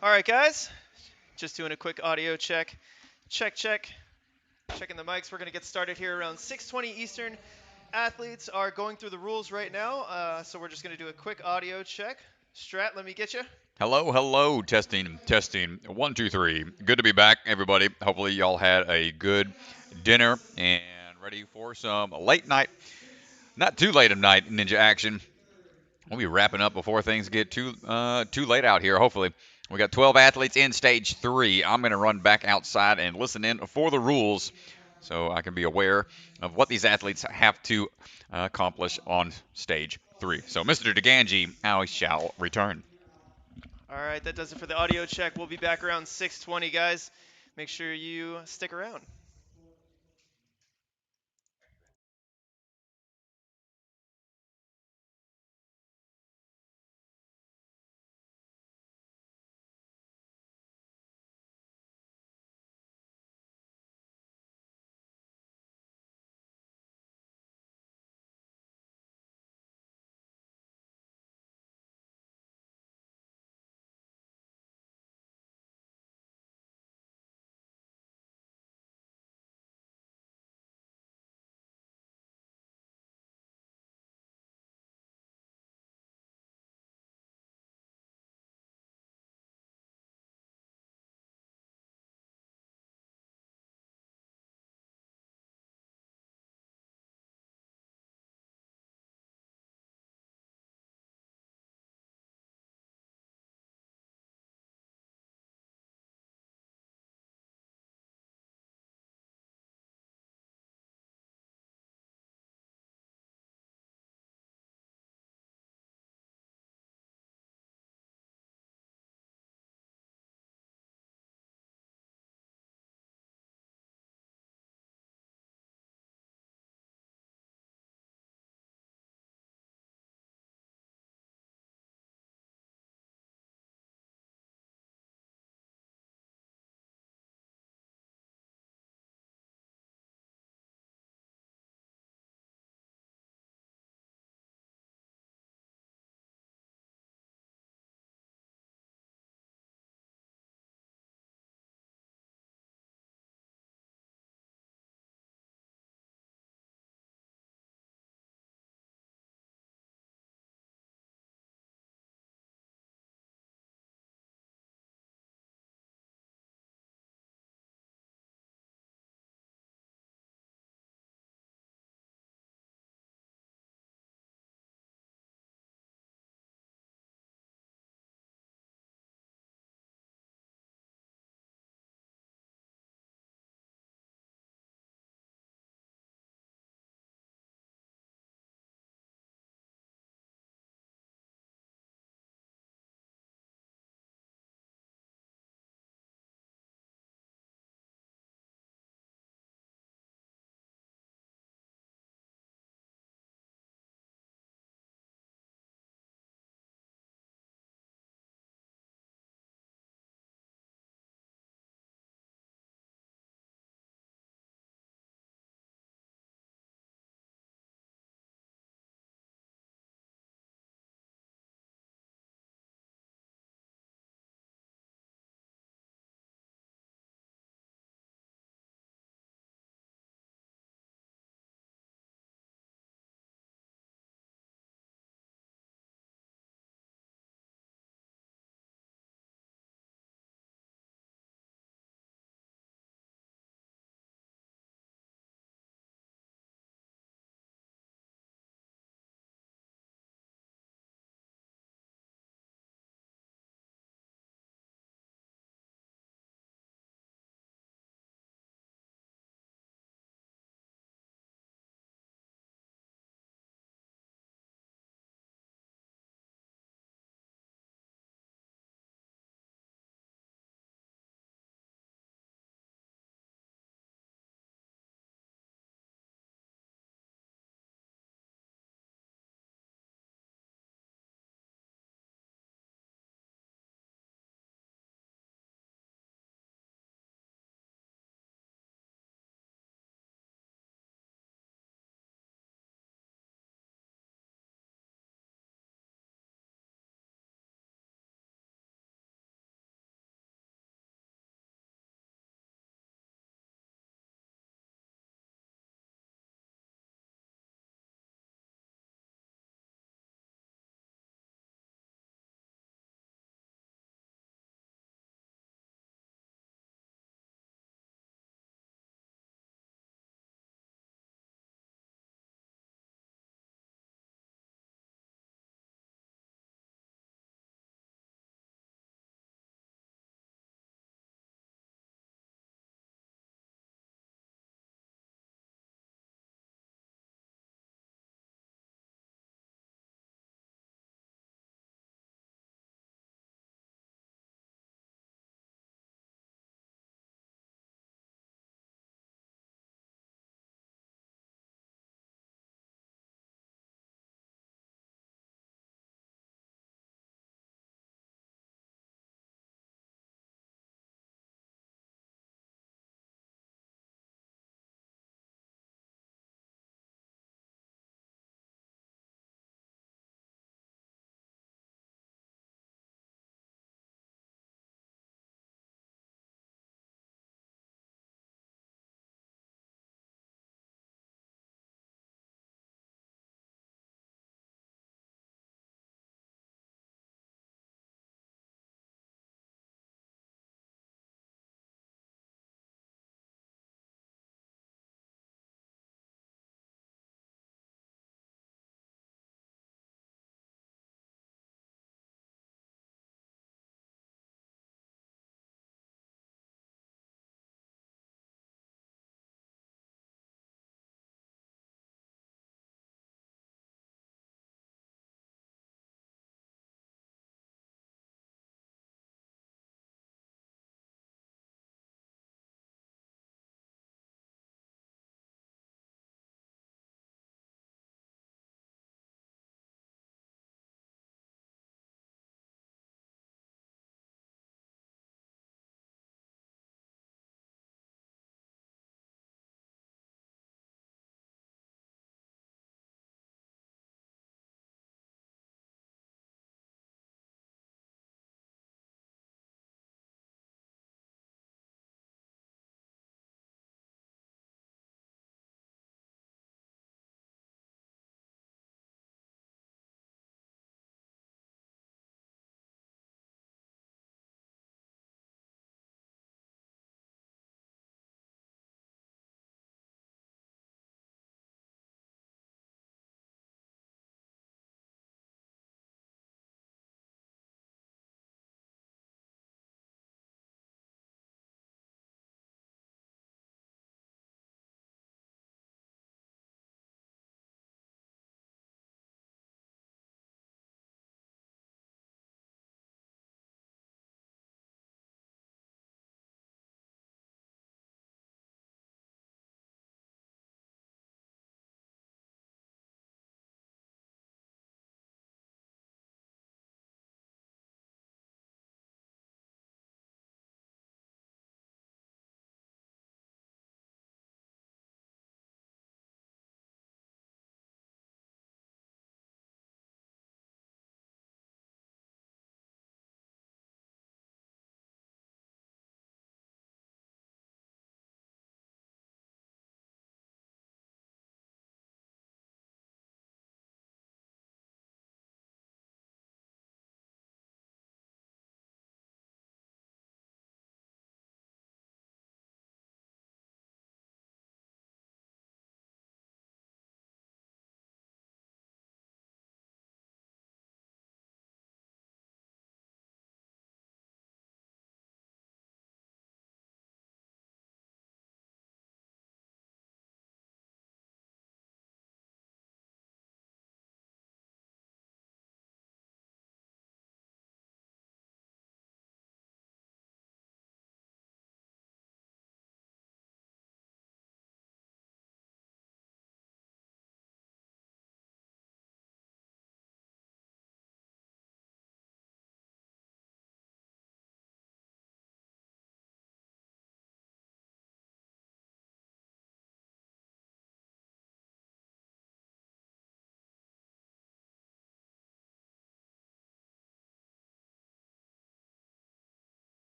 All right, guys. Just doing a quick audio check. Check, check. Checking the mics. We're going to get started here around 6:20 Eastern. Athletes are going through the rules right now, so we're just going to do a quick audio check. Strat, let me get you. Hello, hello, testing, testing. One, two, three. Good to be back, everybody. Hopefully, y'all had a good dinner and ready for some late night, not too late of night ninja action. We'll be wrapping up before things get too late out here. Hopefully, we got 12 athletes in stage 3. I'm gonna run back outside and listen in for the rules, so I can be aware of what these athletes have to accomplish on stage 3. So, Mr. DeGanji, I shall return. All right, that does it for the audio check. We'll be back around 6:20, guys. Make sure you stick around.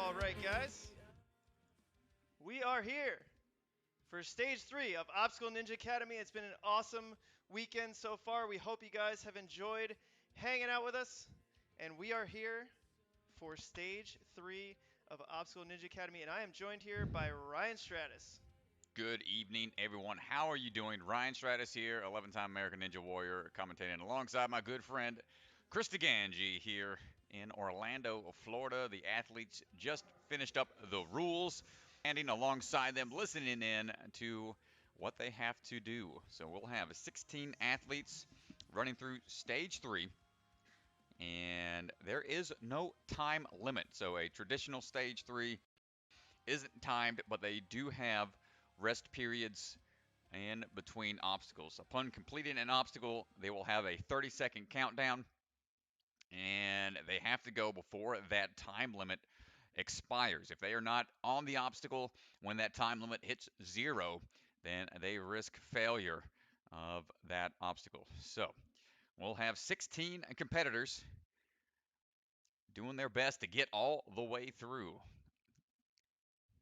All right, guys. We are here for stage 3 of Obstacle Ninja Academy. It's been an awesome weekend so far. We hope you guys have enjoyed hanging out with us. And we are here for stage 3 of Obstacle Ninja Academy. And I am joined here by Ryan Stratus. Good evening, everyone. How are you doing? Ryan Stratus here, 11-time American Ninja Warrior, commentating alongside my good friend Chris DeGangi here in Orlando, Florida. The athletes just finished up the rules, standing alongside them, listening in to what they have to do. So we'll have 16 athletes running through stage 3. And there is no time limit. So a traditional stage 3 isn't timed, but they do have rest periods in between obstacles. Upon completing an obstacle, they will have a 30-second countdown, and they have to go before that time limit expires. If they are not on the obstacle when that time limit hits 0, then they risk failure of that obstacle. So we'll have 16 competitors doing their best to get all the way through.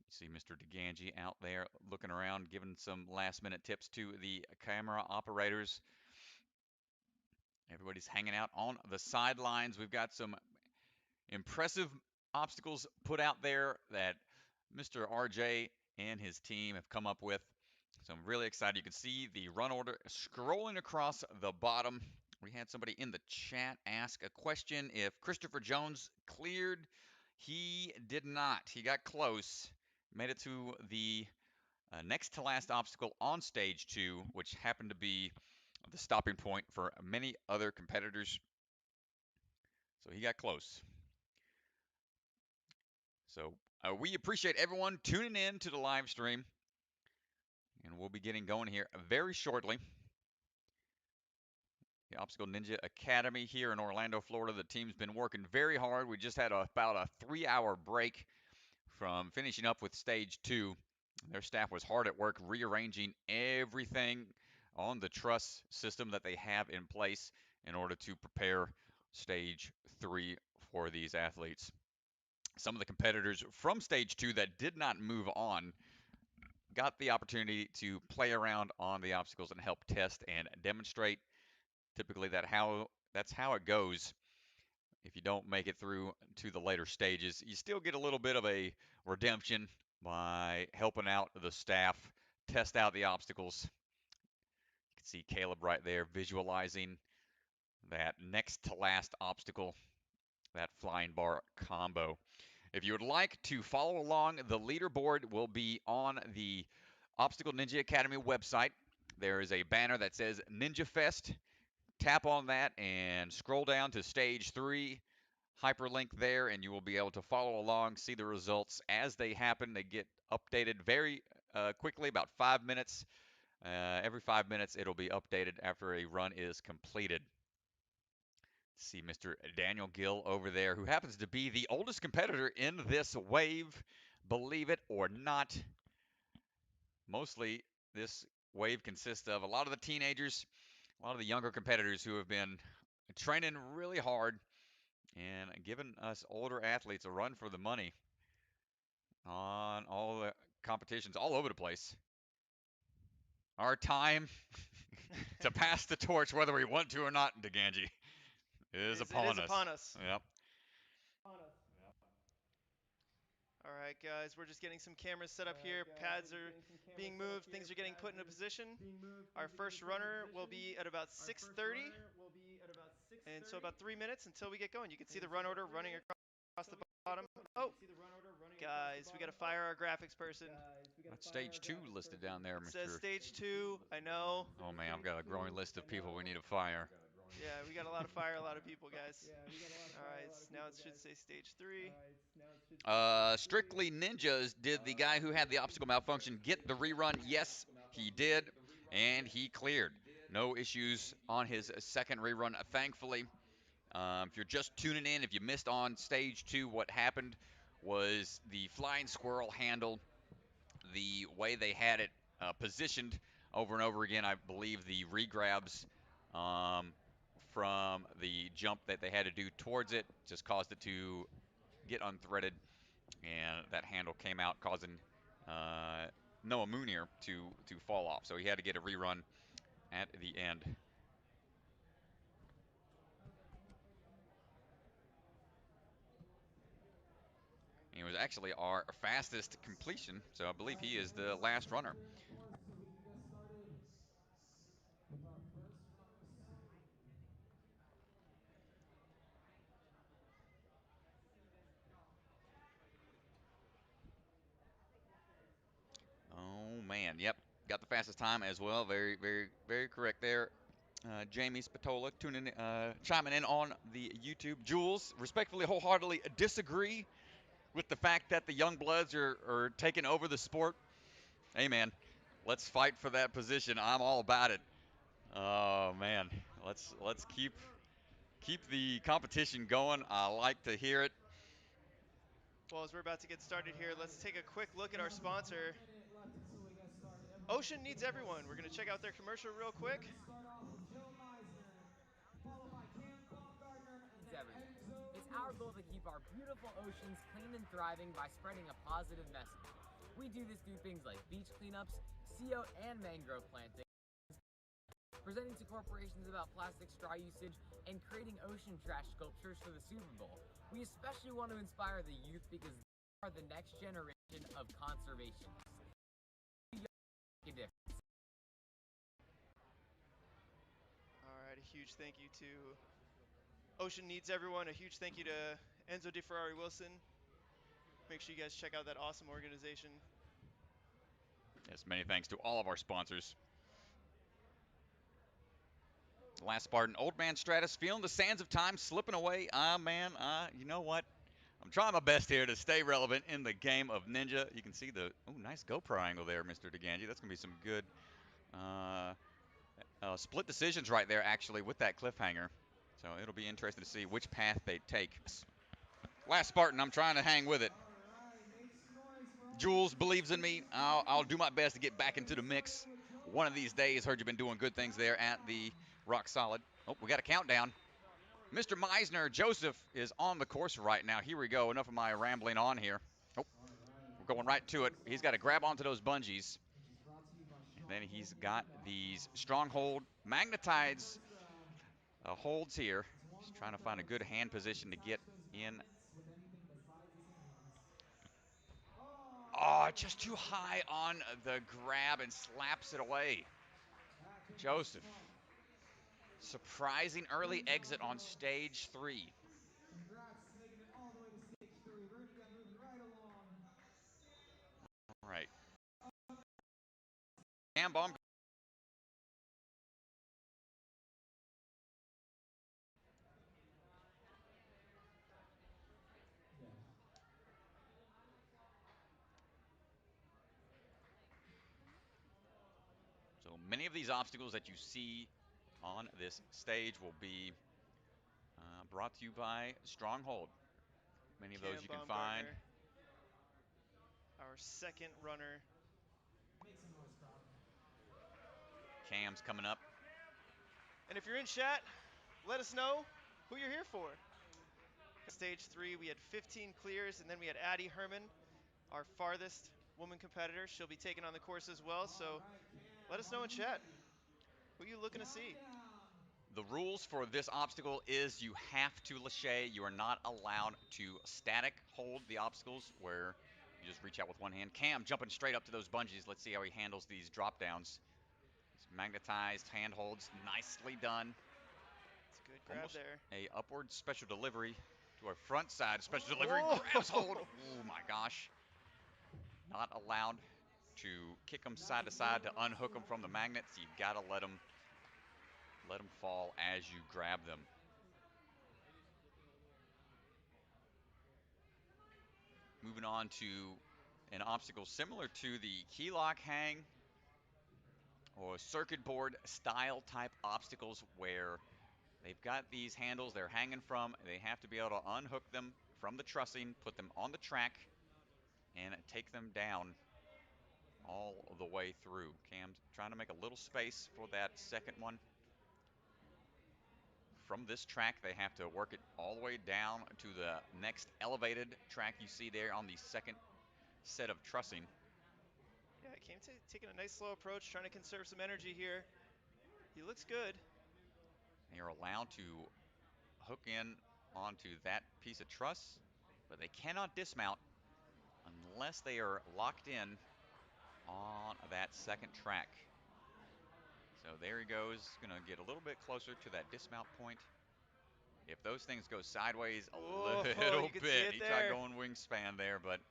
See Mr. DeGangi out there looking around, giving some last-minute tips to the camera operators. Everybody's hanging out on the sidelines. We've got some impressive obstacles put out there that Mr. RJ and his team have come up with. So I'm really excited. You can see the run order scrolling across the bottom. We had somebody in the chat ask a question if Christopher Jones cleared. He did not. He got close. Made it to the next to last obstacle on stage 2, which happened to be the stopping point for many other competitors. So he got close. So we appreciate everyone tuning in to the live stream. And we'll be getting going here very shortly. The Obstacle Ninja Academy here in Orlando, Florida. The team's been working very hard. We just had about a 3-hour break from finishing up with stage 2. Their staff was hard at work rearranging everything on the truss system that they have in place in order to prepare stage 3 for these athletes. Some of the competitors from stage 2 that did not move on got the opportunity to play around on the obstacles and help test and demonstrate. Typically that's how it goes. If you don't make it through to the later stages, you still get a little bit of a redemption by helping out the staff test out the obstacles. You can see Caleb right there visualizing that next to last obstacle, that flying bar combo. If you would like to follow along, the leaderboard will be on the Obstacle Ninja Academy website. There is a banner that says Ninja Fest. Tap on that and scroll down to stage 3, hyperlink there, and you will be able to follow along, see the results as they happen. They get updated very quickly, about 5 minutes. Every 5 minutes it'll be updated after a run is completed. See Mr. Daniel Gill over there, who happens to be the oldest competitor in this wave, believe it or not. Mostly this wave consists of a lot of the teenagers, a lot of the younger competitors who have been training really hard and giving us older athletes a run for the money on all the competitions all over the place. Our time to pass the torch, whether we want to or not, DeGangi, is upon us. Yep. All right, guys, we're just getting some cameras set up here. Pads are being moved. Things are getting put into position. Our first runner will be at about 6:30. And so about 3 minutes until we get going. You can see the run order running across the bottom. Oh, guys, we got to fire our graphics person. That's stage 2 listed down there, It Mr. says stage 2. I know. Oh man, I've got a growing list of people we need to fire. Yeah, we got a lot of fire, a lot of people, guys. All right, now it should say stage 3. Strictly Ninjas, did the guy who had the obstacle malfunction get the rerun? Yes, he did, and he cleared. No issues on his second rerun, thankfully. If you're just tuning in, if you missed on stage 2, what happened was the flying squirrel handle, the way they had it positioned over and over again. I believe the regrabs from the jump that they had to do towards it just caused it to get unthreaded and that handle came out, causing Noah Moonier to fall off. So he had to get a rerun at the end. He was actually our fastest completion, so I believe he is the last runner. Oh man, yep, got the fastest time as well. Very, very, very correct there. Jamie Spatola chiming in on the YouTube. Jules, respectfully, wholeheartedly disagree with the fact that the young bloods are taking over the sport. Hey man, let's fight for that position. I'm all about it. Oh man, let's keep the competition going. I like to hear it. Well, as we're about to get started here, let's take a quick look at our sponsor. Ocean needs everyone. We're going to check out their commercial real quick. It's our goal to keep our beautiful oceans clean and thriving by spreading a positive message. We do this through things like beach cleanups, CO and mangrove planting, presenting to corporations about plastic straw usage, and creating ocean trash sculptures for the Super Bowl. We especially want to inspire the youth because they are the next generation of conservationists. All right, a huge thank you to Ocean Needs Everyone. A huge thank you to Enzo DeFerrari Wilson. Make sure you guys check out that awesome organization. Yes, many thanks to all of our sponsors. Last Spartan, Old Man Stratus, feeling the sands of time slipping away. Man, you know what? I'm trying my best here to stay relevant in the game of Ninja. You can see the nice GoPro angle there, Mr. DeGangi. That's gonna be some good split decisions right there, actually, with that cliffhanger. So it'll be interesting to see which path they take. Last Spartan, I'm trying to hang with it. Jules believes in me. I'll do my best to get back into the mix. One of these days, heard you've been doing good things there at the Rock Solid. Oh, we got a countdown. Mr. Meisner, Joseph, is on the course right now. Here we go. Enough of my rambling on here. Oh, we're going right to it. He's got to grab onto those bungees. And then he's got these Stronghold magnetized holds here. Just trying to find a good hand position to get in. Oh, just too high on the grab and slaps it away. Joseph. Surprising early exit on stage 3. Congrats, making it all the way to stage 3. We're going to get moving right along. All right. Cam bomb. Yeah. So many of these obstacles that you see on this stage will be brought to you by Stronghold. Many of those Cam you can find. Baumgartner, our second runner. Make some noise, crowd. Cam's coming up. And if you're in chat, let us know who you're here for. Stage 3, we had 15 clears, and then we had Addie Herman, our farthest woman competitor. She'll be taking on the course as well, so let us know in chat. Who are you looking to see? The rules for this obstacle is you have to lâcher. You are not allowed to static hold the obstacles where you just reach out with one hand. Cam jumping straight up to those bungees. Let's see how he handles these drop downs. Magnetized hand holds, nicely done. It's a good grab Almost there. a upward special delivery to a front side special delivery. Whoa. Grabs hold. Oh my gosh. Not allowed to kick them side to side to unhook them from the magnets. You've got to let them fall as you grab them. Moving on to an obstacle similar to the key lock hang or circuit board style type obstacles where they've got these handles they're hanging from. They have to be able to unhook them from the trussing, put them on the track, and take them down all the way through. Cam's trying to make a little space for that second one. from this track, they have to work it all the way down to the next elevated track you see there on the second set of trussing. Yeah, Cam taking a nice slow approach, trying to conserve some energy here. He looks good. They are allowed to hook in onto that piece of truss, but they cannot dismount unless they are locked in on that second track. So there he goes, going to get a little bit closer to that dismount point. If those things go sideways a Whoa, little you can see bit, it he tried there. going wingspan there, but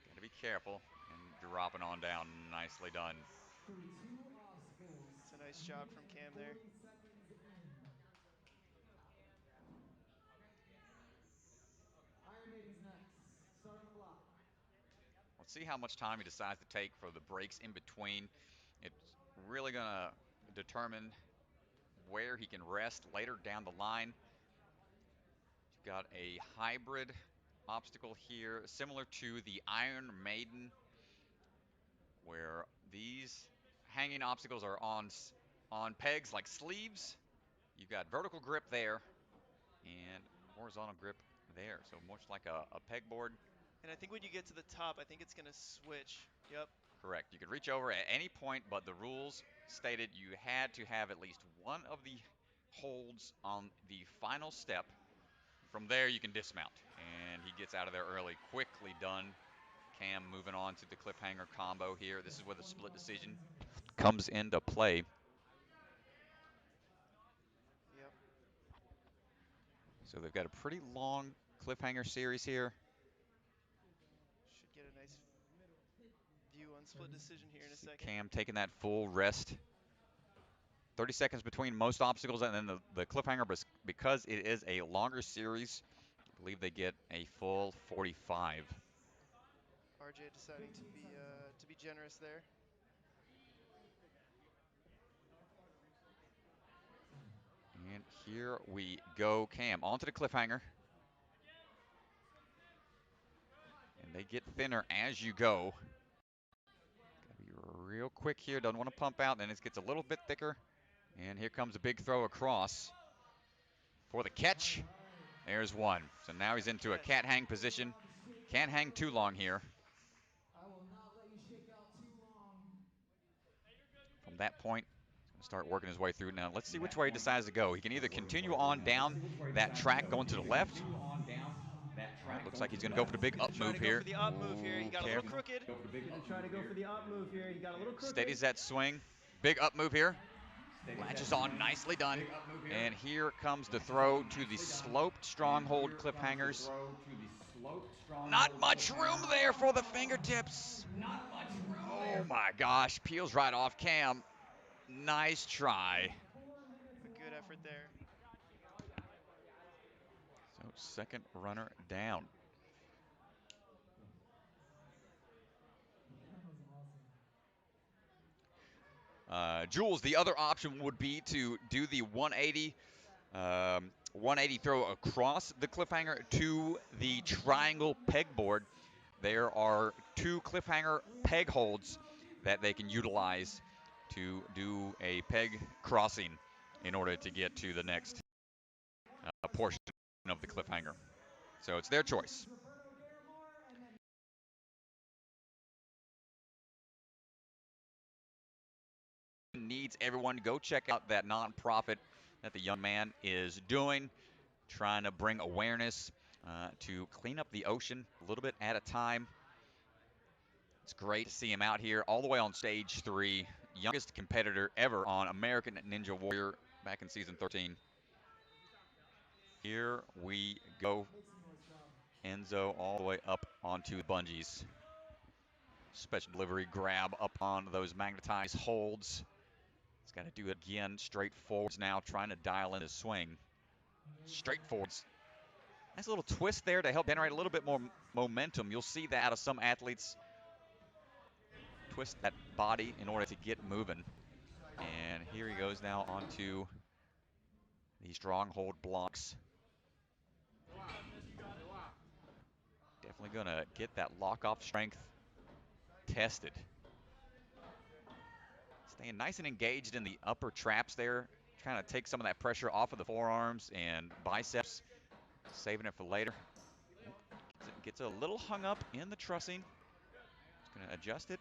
got to be careful and dropping on down. Nicely done. Through 2 obstacles. It's a nice A job minute from and Cam there. 40 seconds in. Iron Maiden's next. Start on the block. Let's see how much time he decides to take for the breaks in between. It's really going to determine where he can rest later down the line. You've got a hybrid obstacle here, similar to the Iron Maiden, where these hanging obstacles are on pegs like sleeves. You've got vertical grip there and horizontal grip there, so much like a pegboard. And I think when you get to the top, I think it's going to switch. Yep. Correct. You could reach over at any point, but the rules stated you had to have at least one of the holds on the final step. From there, you can dismount, and he gets out of there early. Quickly done. Cam moving on to the Cliffhanger Combo here. This is where the split decision comes into play. Yep. So they've got a pretty long Cliffhanger series here. Should get a nice view on split decision here in a See second. Cam taking that full rest. 30 seconds between most obstacles, and then the Cliffhanger, because it is a longer series, I believe they get a full 45. RJ deciding 15 seconds left. to be generous there. And here we go. Cam onto the Cliffhanger. And they get thinner as you go. Gotta be real quick here. Doesn't want to pump out. Then it gets a little bit thicker. And here comes a big throw across for the catch. All right. There's one. So now he's into a cat hang position. Can't hang too long here. I will not let you shake out too long. From that point, he's going to start working his way through. Now, let's see which way he decides to go. He can either continue on down that track going to the left. All right, looks like he's going to go for the big up Trying move to go here. for the up move here. He Ooh, got a little crooked. He's gonna try to go for the up move here. He got a little crooked. steadies that swing. Big up move here. Latches on, nicely done. And here comes the throw to the sloped Stronghold Cliffhangers. Not much room there for the fingertips. Oh my gosh, peels right off Cam. Nice try. 4 minutes A good effort there. So second runner down. That was awesome. Jules, the other option would be to do the 180 throw across the Cliffhanger to the triangle pegboard. There are 2 Cliffhanger peg holds that they can utilize to do a peg crossing in order to get to the next portion of the Cliffhanger. So it's their choice. Needs everyone to go check out that nonprofit that the young man is doing, trying to bring awareness to clean up the ocean a little bit at a time. It's great to see him out here all the way on stage 3, youngest competitor ever on American Ninja Warrior back in season 13. Here we go. Enzo all the way up onto the bungees. Special delivery grab up on those magnetized holds. He's got to do it again, straight forwards now, trying to dial in his swing. Straight forwards. Nice little twist there to help generate a little bit more momentum. You'll see that out of some athletes. Twist that body in order to get moving. And here he goes now onto the Stronghold Blocks. Definitely going to get that lock-off strength tested. Staying nice and engaged in the upper traps there, kind of take some of that pressure off of the forearms and biceps, saving it for later. Gets a little hung up in the trussing. Just going to adjust it.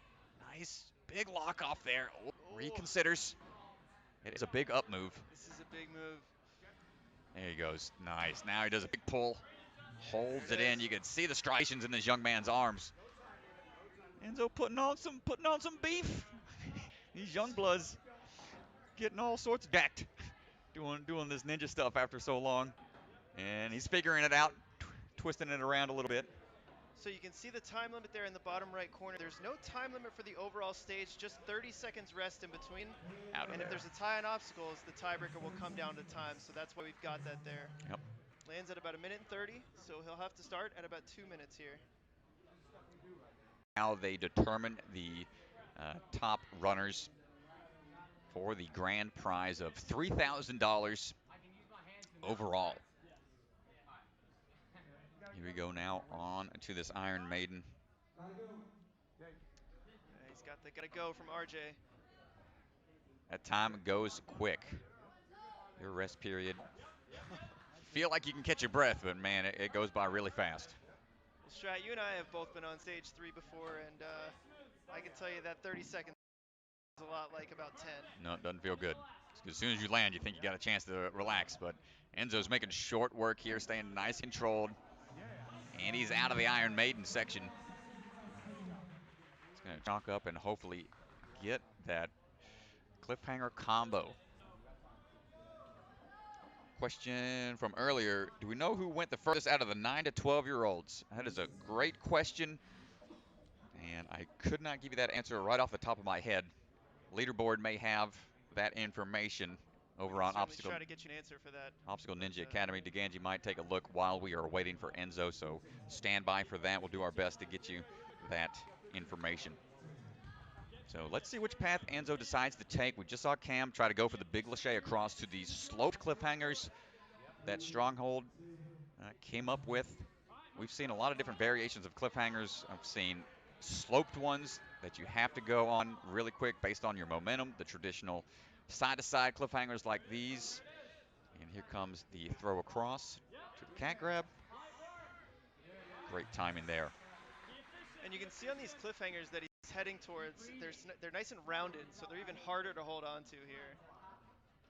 Nice big lock off there. Oh, reconsiders. It is a big up move. This is a big move. There he goes. Nice. Now he does a big pull. Holds it in. You can see the striations in this young man's arms. Enzo putting on some beef. These young bloods getting all sorts jacked. Doing this ninja stuff after so long. And he's figuring it out, twisting it around a little bit. So you can see the time limit there in the bottom right corner. There's no time limit for the overall stage, just 30 seconds rest in between. And if there's a tie on obstacles, the tiebreaker will come down to time. So that's why we've got that there. Yep. Lands at about 1:30, so he'll have to start at about 2 minutes here. Now they determine the top runners for the grand prize of $3,000 overall. Here we go now on to this Iron Maiden. He's got the gotta go from RJ. That time goes quick. Your rest period. Feel like you can catch your breath, but man, it goes by really fast. Well, Strat, you and I have both been on stage 3 before, and I can tell you that 30 seconds is a lot like about 10. No, it doesn't feel good. As soon as you land, you think you got a chance to relax, but Enzo's making short work here, staying nice and controlled. And he's out of the Iron Maiden section. He's going to chalk up and hopefully get that Cliffhanger Combo. Question from earlier, do we know who went the furthest out of the 9 to 12-year-olds? That is a great question, and I could not give you that answer right off the top of my head. Leaderboard may have that information over on Obstacle. Try to get you an answer for that. Obstacle Ninja Academy. DeGanji might take a look while we are waiting for Enzo, so stand by for that. We'll do our best to get you that information. So let's see which path Enzo decides to take. We just saw Cam try to go for the big lache across to these sloped cliffhangers that Stronghold came up with. We've seen a lot of different variations of cliffhangers. I've seen sloped ones that you have to go on really quick based on your momentum, the traditional side-to-side cliffhangers like these. And here comes the throw across to the cat grab. Great timing there. And you can see on these cliffhangers that he's heading towards, they're nice and rounded, so they're even harder to hold on to here.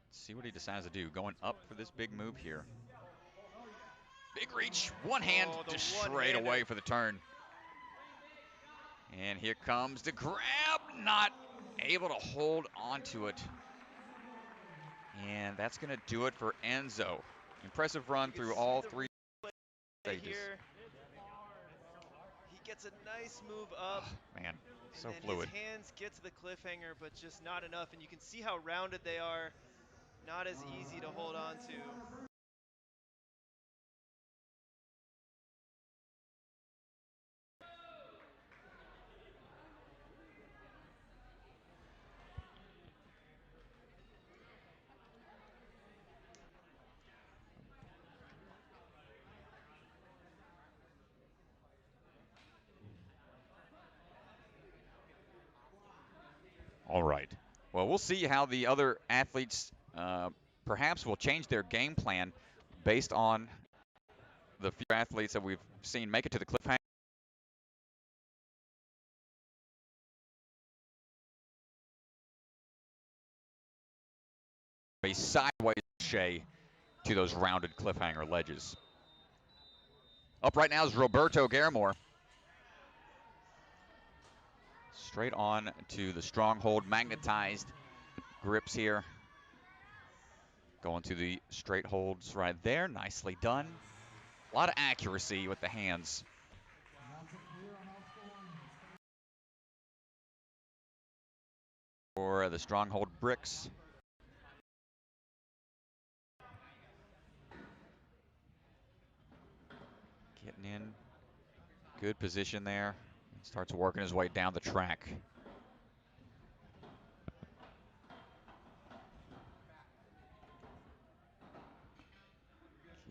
Let's see what he decides to do. Going up for this big move here. Big reach, one hand, just straight away for the turn. And here comes the grab, not able to hold onto it. And that's going to do it for Enzo. Impressive run through all 3 stages. Here. He gets a nice move up. Oh, man, so and fluid. His hands get to the cliffhanger, but just not enough. And you can see how rounded they are. Not as easy to hold on to. All right. Well, we'll see how the other athletes perhaps will change their game plan based on the few athletes that we've seen make it to the cliffhanger. A sideways shea to those rounded cliffhanger ledges. Up right now is Roberto Garamore. Straight on to the Stronghold magnetized grips here. Going to the straight holds right there. Nicely done. A lot of accuracy with the hands. For the Stronghold bricks. Getting in. Good position there. Starts working his way down the track.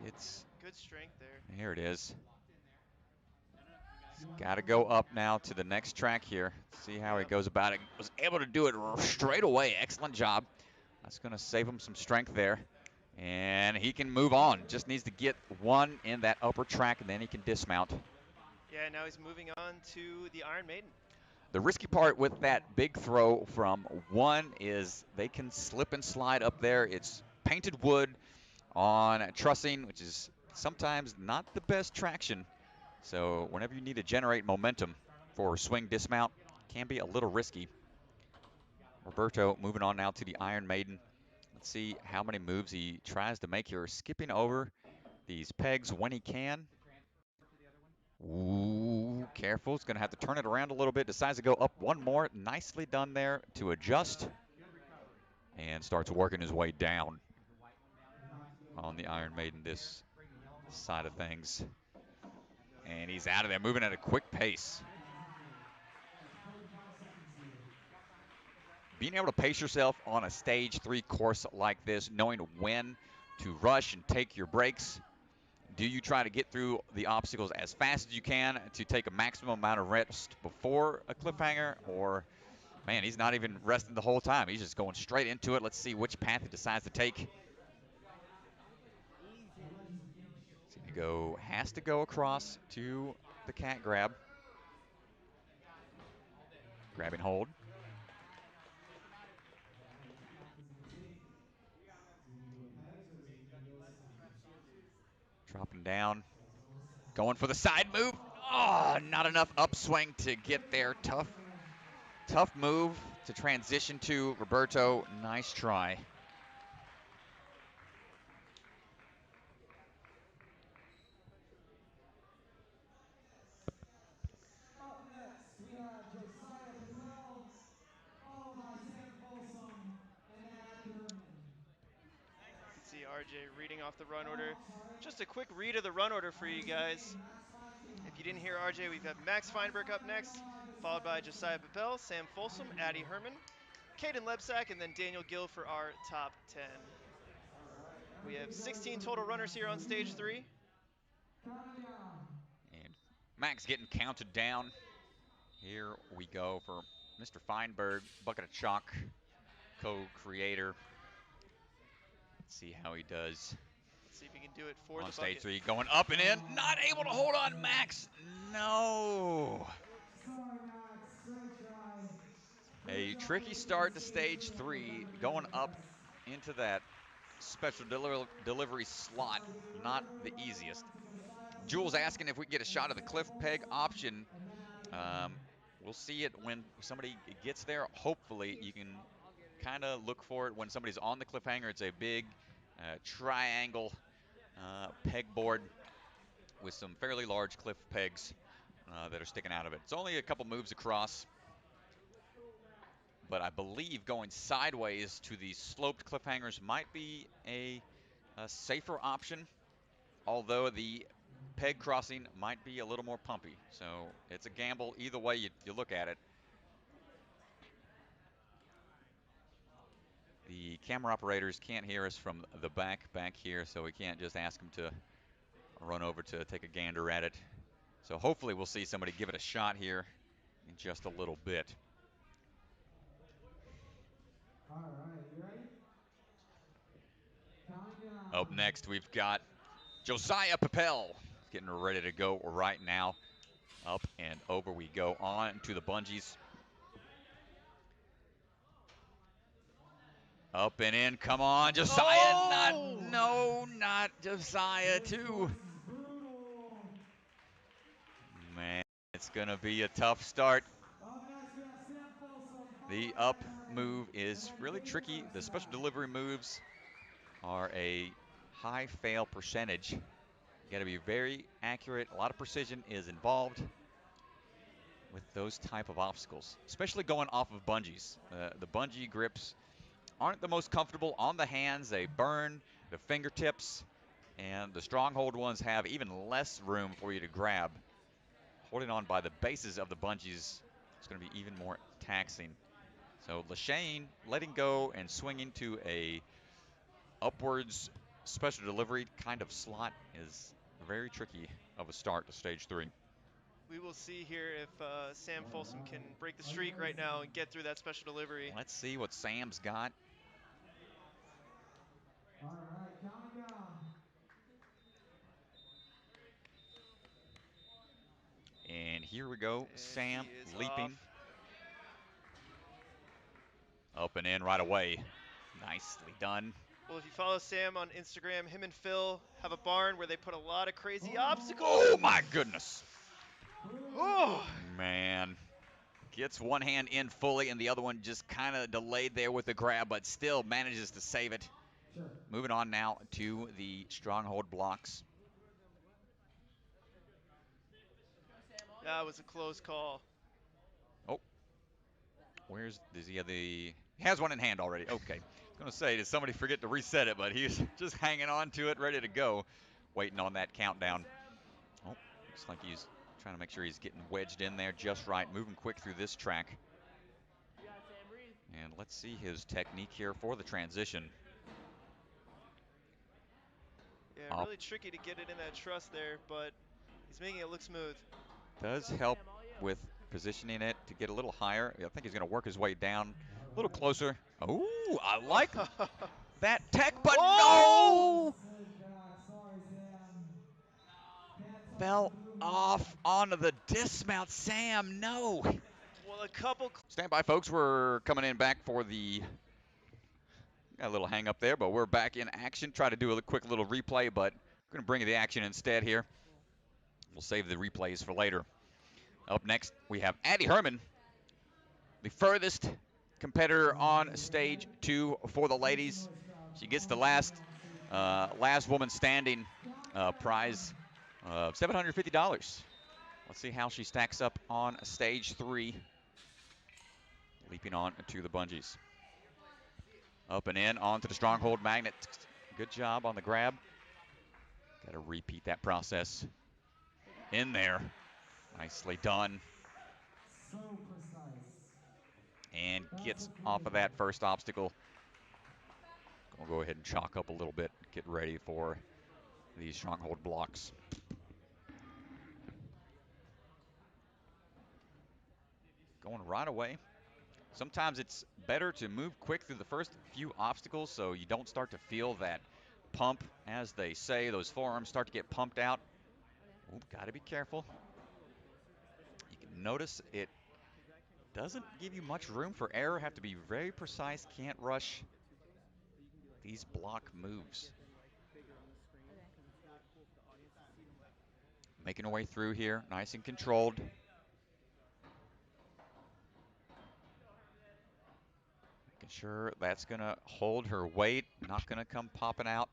It's good strength there. Here it is. Got to go up now to the next track here. See how he goes about it. Was able to do it straight away. Excellent job. That's going to save him some strength there. And he can move on. Just needs to get one in that upper track, and then he can dismount. Yeah, now he's moving on to the Iron Maiden. The risky part with that big throw from one is they can slip and slide up there. It's painted wood on trussing, which is sometimes not the best traction. So whenever you need to generate momentum for swing dismount, it can be a little risky. Roberto moving on now to the Iron Maiden. Let's see how many moves he tries to make here, skipping over these pegs when he can. Ooh, careful. He's going to have to turn it around a little bit. Decides to go up one more. Nicely done there to adjust. And starts working his way down on the Iron Maiden this side of things. And he's out of there, moving at a quick pace. Being able to pace yourself on a stage 3 course like this, knowing when to rush and take your breaks. Do you try to get through the obstacles as fast as you can to take a maximum amount of rest before a cliffhanger? Or, man, he's not even resting the whole time. He's just going straight into it. Let's see which path he decides to take. Has to go across to the cat grab. Grabbing hold. Dropping down. Going for the side move. Oh, not enough upswing to get there. Tough move to transition to. Roberto, nice try. Up next, we have Josiah Patel, followed by Sam Folsom, and then Andy Herman. You can see RJ reading off the run order. Just a quick read of the run order for you guys. If you didn't hear RJ, we've got Max Feinberg up next, followed by Josiah Papel, Sam Folsom, Addie Herman, Caden Lebsack, and then Daniel Gill for our top 10. We have 16 total runners here on stage 3. And Max getting counted down. Here we go for Mr. Feinberg, Bucket of Chalk, co-creator. Let's see how he does. Let's see if he can do it for on the stage bucket. 3, going up and in. Not able to hold on, Max. No. A tricky start to stage 3, going up into that special delivery slot. Not the easiest. Jules asking if we can get a shot of the cliff peg option. We'll see it when somebody gets there. Hopefully, you can kind of look for it when somebody's on the cliffhanger. It's a big triangle pegboard with some fairly large cliff pegs that are sticking out of it. It's only a couple moves across, but I believe going sideways to the sloped cliffhangers might be a safer option, although the peg crossing might be a little more pumpy. So it's a gamble either way you look at it. The camera operators can't hear us from the back here, so we can't just ask them to run over to take a gander at it. So hopefully we'll see somebody give it a shot here in just a little bit. All right, you ready? Up next, we've got Josiah Papel getting ready to go right now. Up and over we go on to the bungees. Up and in, come on, Josiah, Oh! not Josiah too. Man, it's gonna be a tough start. The up move is really tricky. The special delivery moves are a high fail percentage. You gotta be very accurate. A lot of precision is involved with those type of obstacles, especially going off of bungees. The bungee grips aren't the most comfortable on the hands. They burn the fingertips, and the Stronghold ones have even less room for you to grab. Holding on by the bases of the bungees is going to be even more taxing. So Lashane letting go and swinging to a upwards special delivery kind of slot is very tricky of a start to stage 3. We will see here if Sam Folsom can break the streak right now and get through that special delivery. Let's see what Sam's got. here we go. And Sam he is leaping. off. Up and in right away. Nicely done. Well, if you follow Sam on Instagram, him and Phil have a barn where they put a lot of crazy obstacles. Oh my goodness. Oh, Man. Gets one hand in fully and the other one just kind of delayed there with the grab, but still manages to save it. Moving on now to the Stronghold Blocks. that was a close call. Oh, does he have he has one in hand already. Okay. I was going to say, did somebody forget to reset it, but he's just hanging on to it, ready to go, waiting on that countdown. Oh, looks like he's trying to make sure he's getting wedged in there just right, moving quick through this track. And let's see his technique here for the transition. Yeah, really tricky to get it in that truss there, but he's making it look smooth. Does help with positioning it to get a little higher. I think he's going to work his way down a little closer. Oh, I like that tech, but Oh! no! Fell off onto the dismount. Sam, no. Well, a couple. Stand by, folks. We're coming in back for the. Got a little hang up there, but we're back in action. Try to do a quick little replay, but we're going to bring you the action instead here. We'll save the replays for later. Up next, we have Addie Herman, the furthest competitor on stage 2 for the ladies. She gets the last woman standing prize of $750. Let's see how she stacks up on stage 3. Leaping on to the bungees. Up and in onto the Stronghold magnet. Good job on the grab. Got to repeat that process. In there. Nicely done. So precise. And gets off of that first obstacle. We'll go ahead and chalk up a little bit. Get ready for these Stronghold blocks. Going right away. Sometimes it's better to move quick through the first few obstacles so you don't start to feel that pump, as they say. Those forearms start to get pumped out. Ooh, gotta be careful. You can notice it doesn't give you much room for error. Have to be very precise. Can't rush these block moves. Making her way through here, nice and controlled. Making sure that's gonna hold her weight, not gonna come popping out.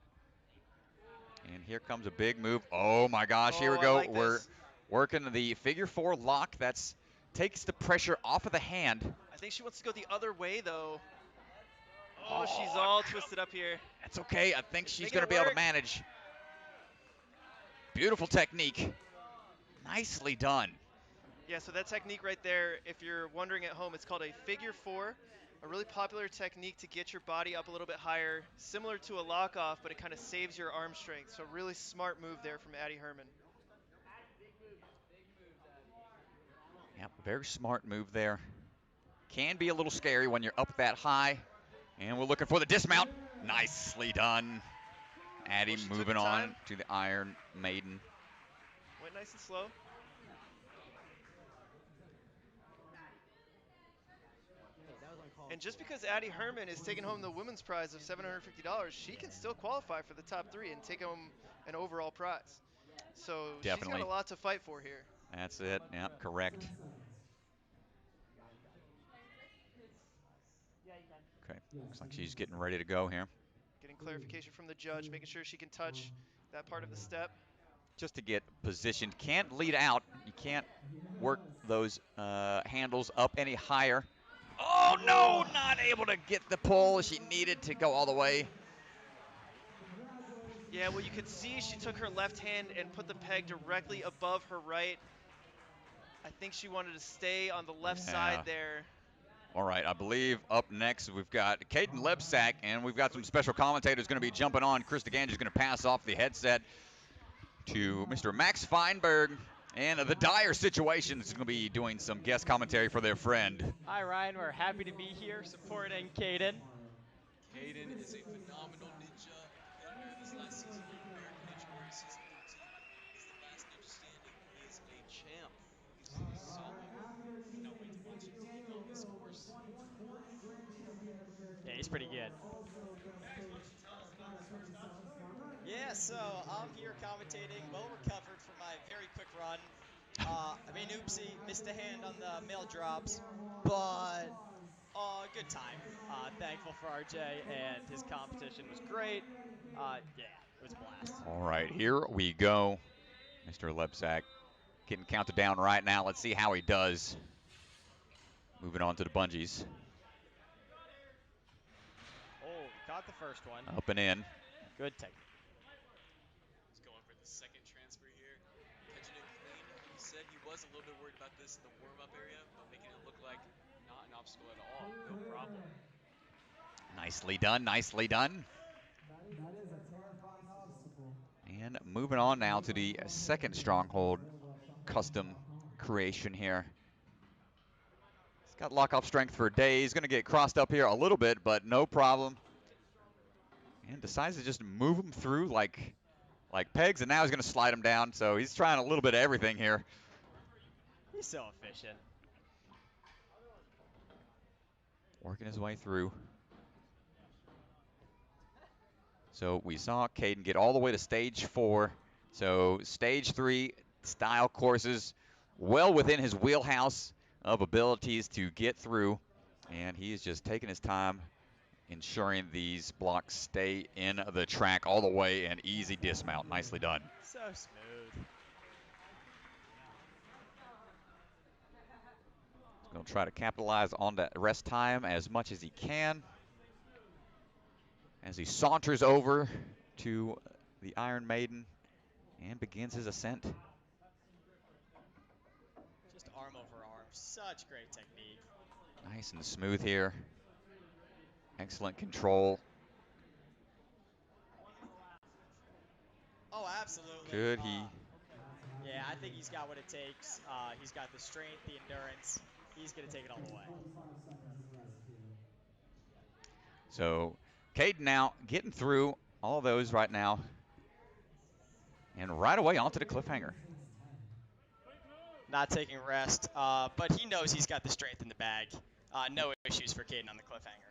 And here comes a big move. Oh my gosh, here we go. Like We're this. working the figure 4 lock. That's takes the pressure off of the hand. I think she wants to go the other way though. Oh, she's all twisted up here. That's okay. I think she's Making going to it be able to work. manage. Beautiful technique. Nicely done. Yeah, so that technique right there, if you're wondering at home, it's called a figure 4. A really popular technique to get your body up a little bit higher, similar to a lock off, but it kind of saves your arm strength. So really smart move there from Addie Herman. Yep, very smart move there. Can be a little scary when you're up that high. And we're looking for the dismount. Nicely done. Addie moving on to the Iron Maiden. Went nice and slow. And just because Addie Herman is taking home the women's prize of $750, she can still qualify for the top 3 and take home an overall prize. So she's got a lot to fight for here. That's it. Yep, correct. Okay, looks like she's getting ready to go here. Getting clarification from the judge, making sure she can touch that part of the step. Just to get positioned. Can't lead out. You can't work those handles up any higher. Oh, no, not able to get the pull she needed to go all the way. Yeah, well, you could see she took her left hand and put the peg directly above her right. I think she wanted to stay on the left side there. All right, I believe up next we've got Caden Lebsack, and we've got some special commentators going to be jumping on. Chris DeGange is going to pass off the headset to Mr. Max Feinberg. And the Dire Situations is going to be doing some guest commentary for their friend. Hi, Ryan. We're happy to be here supporting Caden. Caden is a phenomenal ninja, competitor this last season of American Ninja Warrior Season 13. He's the last ninja standing. He is a champ. He's looks pretty good. Yeah, so I'm here commentating, well recovered from my very quick run. I mean, oopsie, missed a hand on the mail drops, but good time. Thankful for RJ, and his competition was great. Yeah, it was a blast. All right, here we go. Mr. Lebsack getting counted down right now. Let's see how he does. Moving on to the bungees. Oh, he caught the first one. Up and in. Good technique. He's going for the second transfer here. Catching it clean. He said he was a little bit worried about this in the warm-up area, but making it look like not an obstacle at all. No problem. Nicely done, nicely done. That is a terrifying obstacle. And moving on now to the second Stronghold custom creation here. He's got lock-off strength for days. Going to get crossed up here a little bit, but no problem. And decides to just move him through like pegs, and now he's going to slide him down. So he's trying a little bit of everything here. He's so efficient. Working his way through. So we saw Caden get all the way to stage 4. So stage 3 style courses, well within his wheelhouse of abilities to get through. And he is just taking his time, ensuring these blocks stay in the track all the way, and easy dismount. Nicely done. So smooth. He's going to try to capitalize on that rest time as much as he can as he saunters over to the Iron Maiden and begins his ascent. Just arm over arm. Such great technique. Nice and smooth here. Excellent control. Oh, absolutely. Could he? Yeah, I think he's got what it takes. He's got the strength, the endurance. He's going to take it all the way. So Caden now getting through all those right now. And right away onto the cliffhanger. Not taking rest, but he knows he's got the strength in the bag. No issues for Caden on the cliffhanger.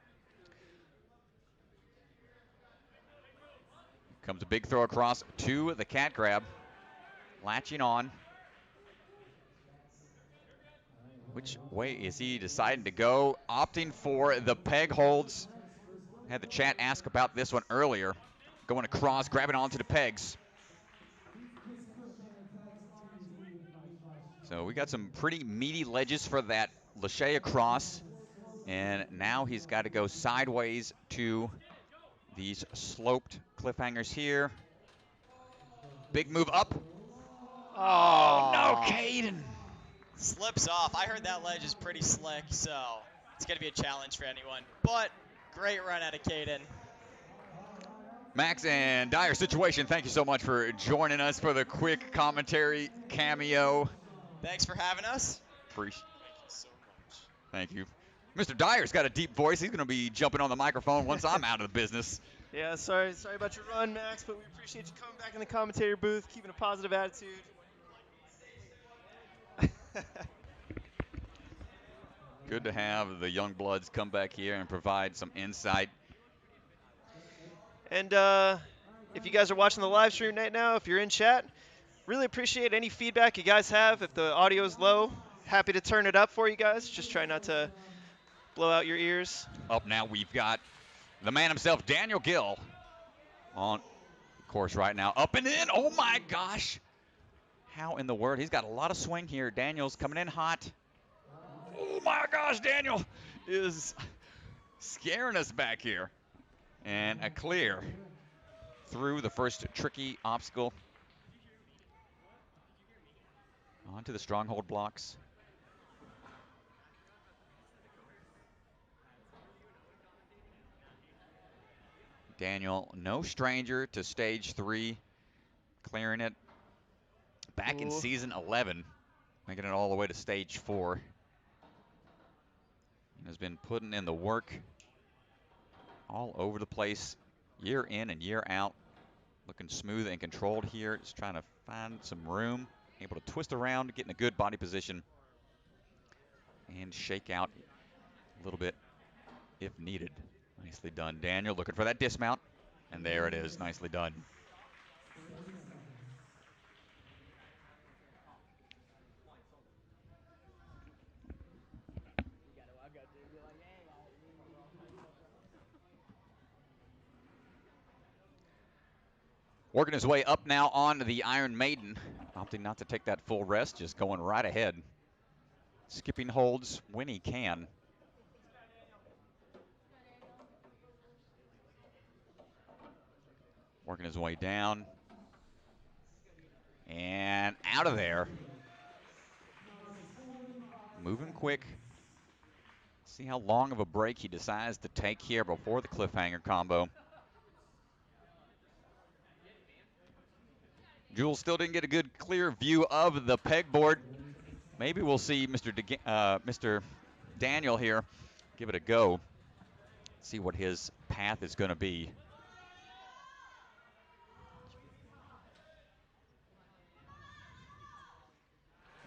Comes a big throw across to the cat grab. Latching on. Which way is he deciding to go? Opting for the peg holds. Had the chat ask about this one earlier. Going across, grabbing onto the pegs. So we got some pretty meaty ledges for that Lachey across. And now he's got to go sideways to these sloped cliffhangers here. Big move up. Oh, no, Caden. Slips off. I heard that ledge is pretty slick, so it's going to be a challenge for anyone. But great run out of Caden. Max and Dire Situation, thank you so much for joining us for the quick commentary cameo. Thanks for having us. Appreciate. Thank you so much. Thank you. Mr. Dyer's got a deep voice. He's going to be jumping on the microphone once I'm out of the business. Yeah, sorry about your run, Max, but we appreciate you coming back in the commentator booth, keeping a positive attitude. Good to have the young bloods come back here and provide some insight. And if you guys are watching the live stream right now, if you're in chat, really appreciate any feedback you guys have. If the audio is low, happy to turn it up for you guys. Just try not to blow out your ears. Up now, we've got the man himself, Daniel Gill, on course right now. Up and in. Oh, my gosh. How in the world? He's got a lot of swing here. Daniel's coming in hot. Oh, my gosh. Daniel is scaring us back here. And a clear through the first tricky obstacle. Onto the Stronghold Blocks. Daniel, no stranger to stage 3, clearing it back in season 11, making it all the way to stage 4. And has been putting in the work all over the place, year in and year out. Looking smooth and controlled here, just trying to find some room, able to twist around, get in a good body position, and shake out a little bit if needed. Nicely done, Daniel. Looking for that dismount. And there it is. Nicely done. Working his way up now on the Iron Maiden. Opting not to take that full rest, just going right ahead. Skipping holds when he can. Working his way down. And out of there. Moving quick. See how long of a break he decides to take here before the cliffhanger combo. Gill still didn't get a good clear view of the pegboard. Maybe we'll see Mr. Daniel here give it a go. See what his path is going to be.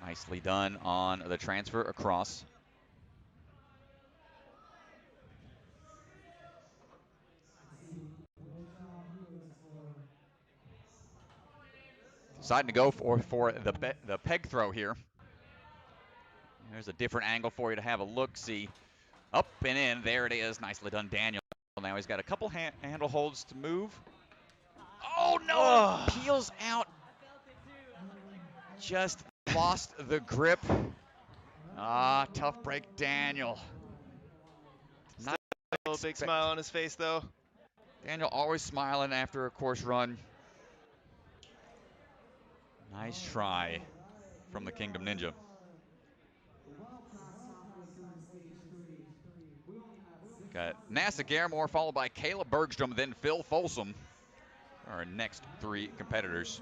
Nicely done on the transfer across. Deciding to go for the peg throw here. There's a different angle for you to have a look-see. Up and in. There it is. Nicely done, Daniel. Now he's got a couple handle holds to move. Oh, no. Oh. Peels out. Just lost the grip. Ah, tough break, Daniel. Not a big smile on his face, though. Daniel always smiling after a course run. Nice try from the Kingdom Ninja. Got NASA Garamore followed by Caleb Bergstrom, then Phil Folsom. Our next three competitors.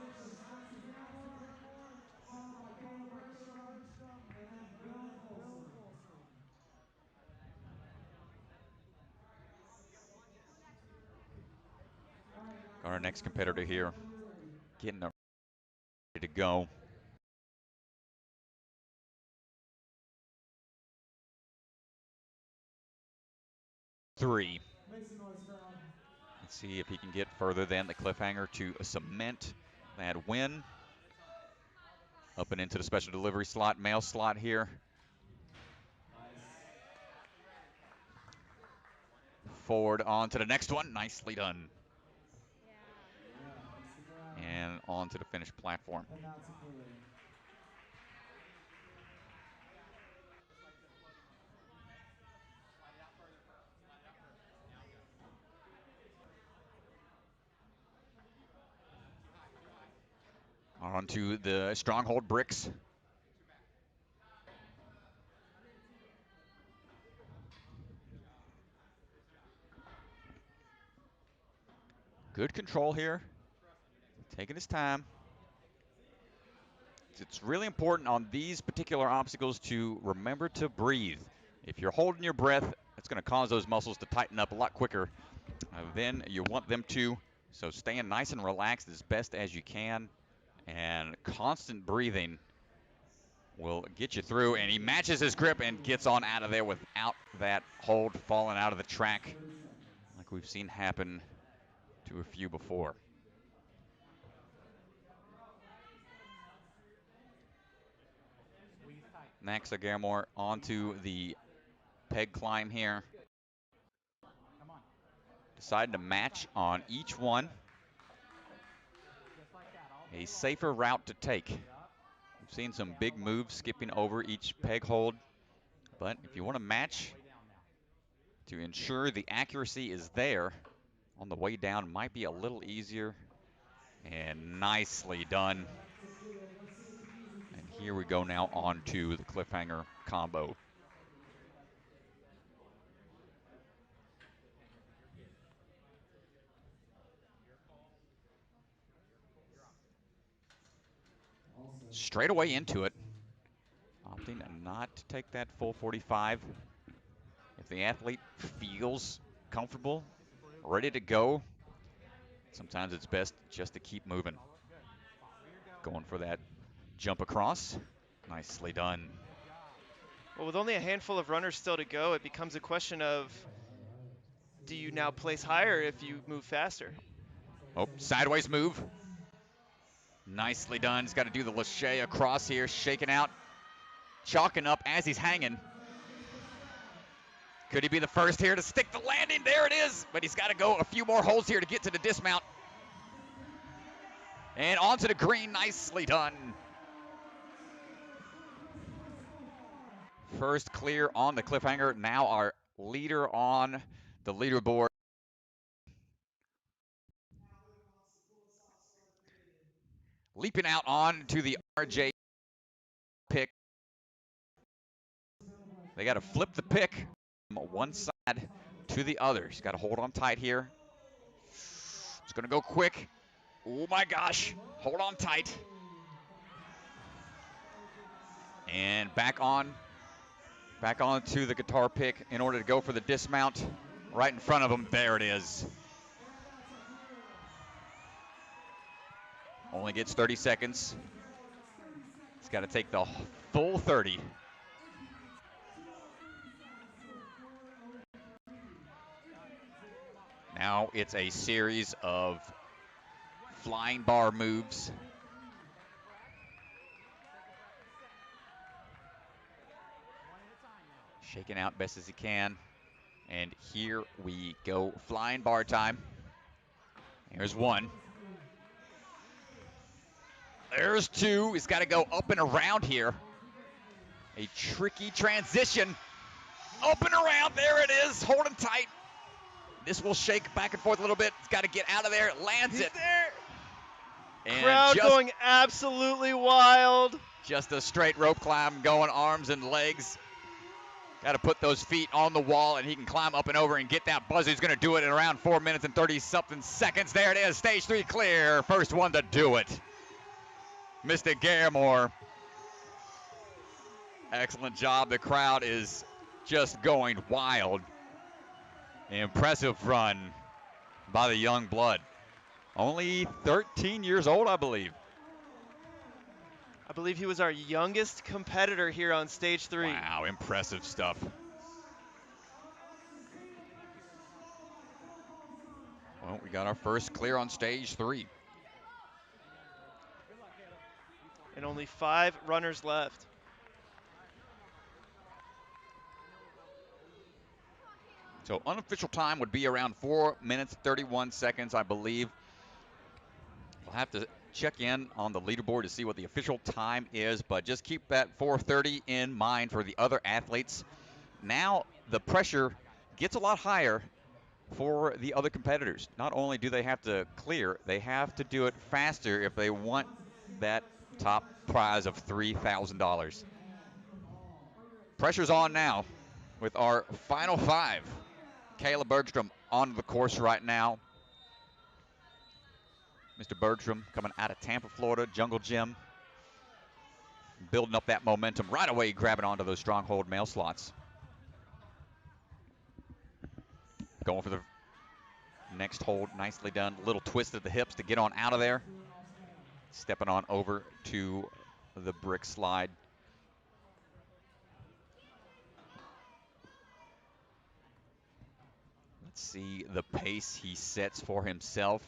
Our next competitor here, getting ready to go. Three. Let's see if he can get further than the cliffhanger to cement that win. Up and into the special delivery slot, mail slot here. Forward on to the next one. Nicely done. And on to the finished platform. On to the Stronghold bricks. Good control here. Taking his time. It's really important on these particular obstacles to remember to breathe. If you're holding your breath, it's going to cause those muscles to tighten up a lot quicker than you want them to. So staying nice and relaxed as best as you can, and constant breathing will get you through. And he matches his grip and gets on out of there without that hold falling out of the track like we've seen happen to a few before. Next, Garamore onto the peg climb here. Decided to match on each one. A safer route to take. We've seen some big moves skipping over each peg hold, but if you want to match to ensure the accuracy is there on the way down, might be a little easier. And nicely done. And here we go now on to the cliffhanger combo. Straight away into it. Opting not to take that full 45. If the athlete feels comfortable, ready to go, sometimes it's best just to keep moving. Going for that jump across. Nicely done. Well, with only a handful of runners still to go, it becomes a question of do you now place higher if you move faster? Oh, sideways move. Nicely done. He's got to do the lache across here, shaking out, chalking up as he's hanging. Could he be the first here to stick the landing? There it is. But he's got to go a few more holes here to get to the dismount. And onto the green. Nicely done. First clear on the Cliffhanger. Now our leader on the leaderboard. Leaping out on to the RJ pick. They got to flip the pick from one side to the other. He's got to hold on tight here. It's going to go quick. Oh my gosh. Hold on tight. And back on to the guitar pick in order to go for the dismount. Right in front of him. There it is. Only gets 30 seconds. He's got to take the full 30. Now it's a series of flying bar moves. Shaking out best as he can. And here we go. Flying bar time. Here's one. There's two. He's got to go up and around here. A tricky transition. Up and around. There it is. Holding tight. This will shake back and forth a little bit. He's got to get out of there. Lands it. There. And Crowd going absolutely wild. Just a straight rope climb going arms and legs. Got to put those feet on the wall, and he can climb up and over and get that buzzer. He's going to do it in around 4 minutes and 30-something seconds. There it is. Stage 3 clear. First one to do it. Mr. Garamore. Excellent job. The crowd is just going wild. Impressive run by the young blood. Only 13 years old, I believe. I believe he was our youngest competitor here on stage 3. Wow, impressive stuff. Well, we got our first clear on stage 3. And only 5 runners left. So unofficial time would be around 4 minutes, 31 seconds, I believe. We'll have to check in on the leaderboard to see what the official time is, but just keep that 4:30 in mind for the other athletes. Now the pressure gets a lot higher for the other competitors. Not only do they have to clear, they have to do it faster if they want that top prize of $3,000. Pressure's on now with our final 5. Caleb Bergstrom on the course right now. Mr. Bergstrom coming out of Tampa, Florida, Jungle Gym. Building up that momentum right away, grabbing onto those Stronghold mail slots. Going for the next hold, nicely done. Little twist of the hips to get on out of there. Stepping on over to the brick slide. Let's see the pace he sets for himself.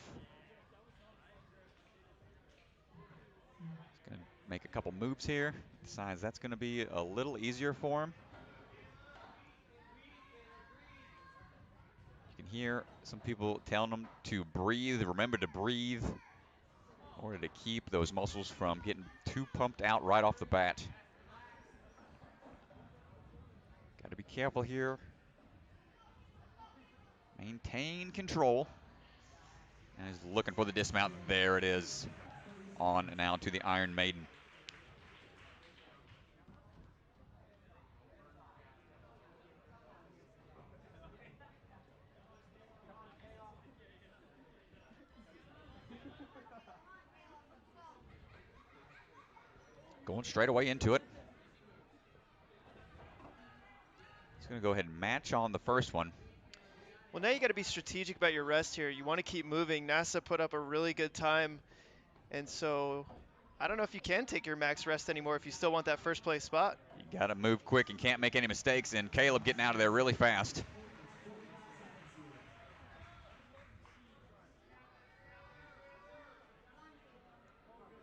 He's going to make a couple moves here. Decides that's going to be a little easier for him. You can hear some people telling him to breathe. Remember to breathe in order to keep those muscles from getting too pumped out right off the bat. Got to be careful here. Maintain control. And he's looking for the dismount. There it is. On and out to the Iron Maiden. Going straight away into it. He's going to go ahead and match on the first one. Well, now you got to be strategic about your rest here. You want to keep moving. NASA put up a really good time, and so I don't know if you can take your max rest anymore if you still want that first place spot. You got to move quick and can't make any mistakes, and Caleb getting out of there really fast.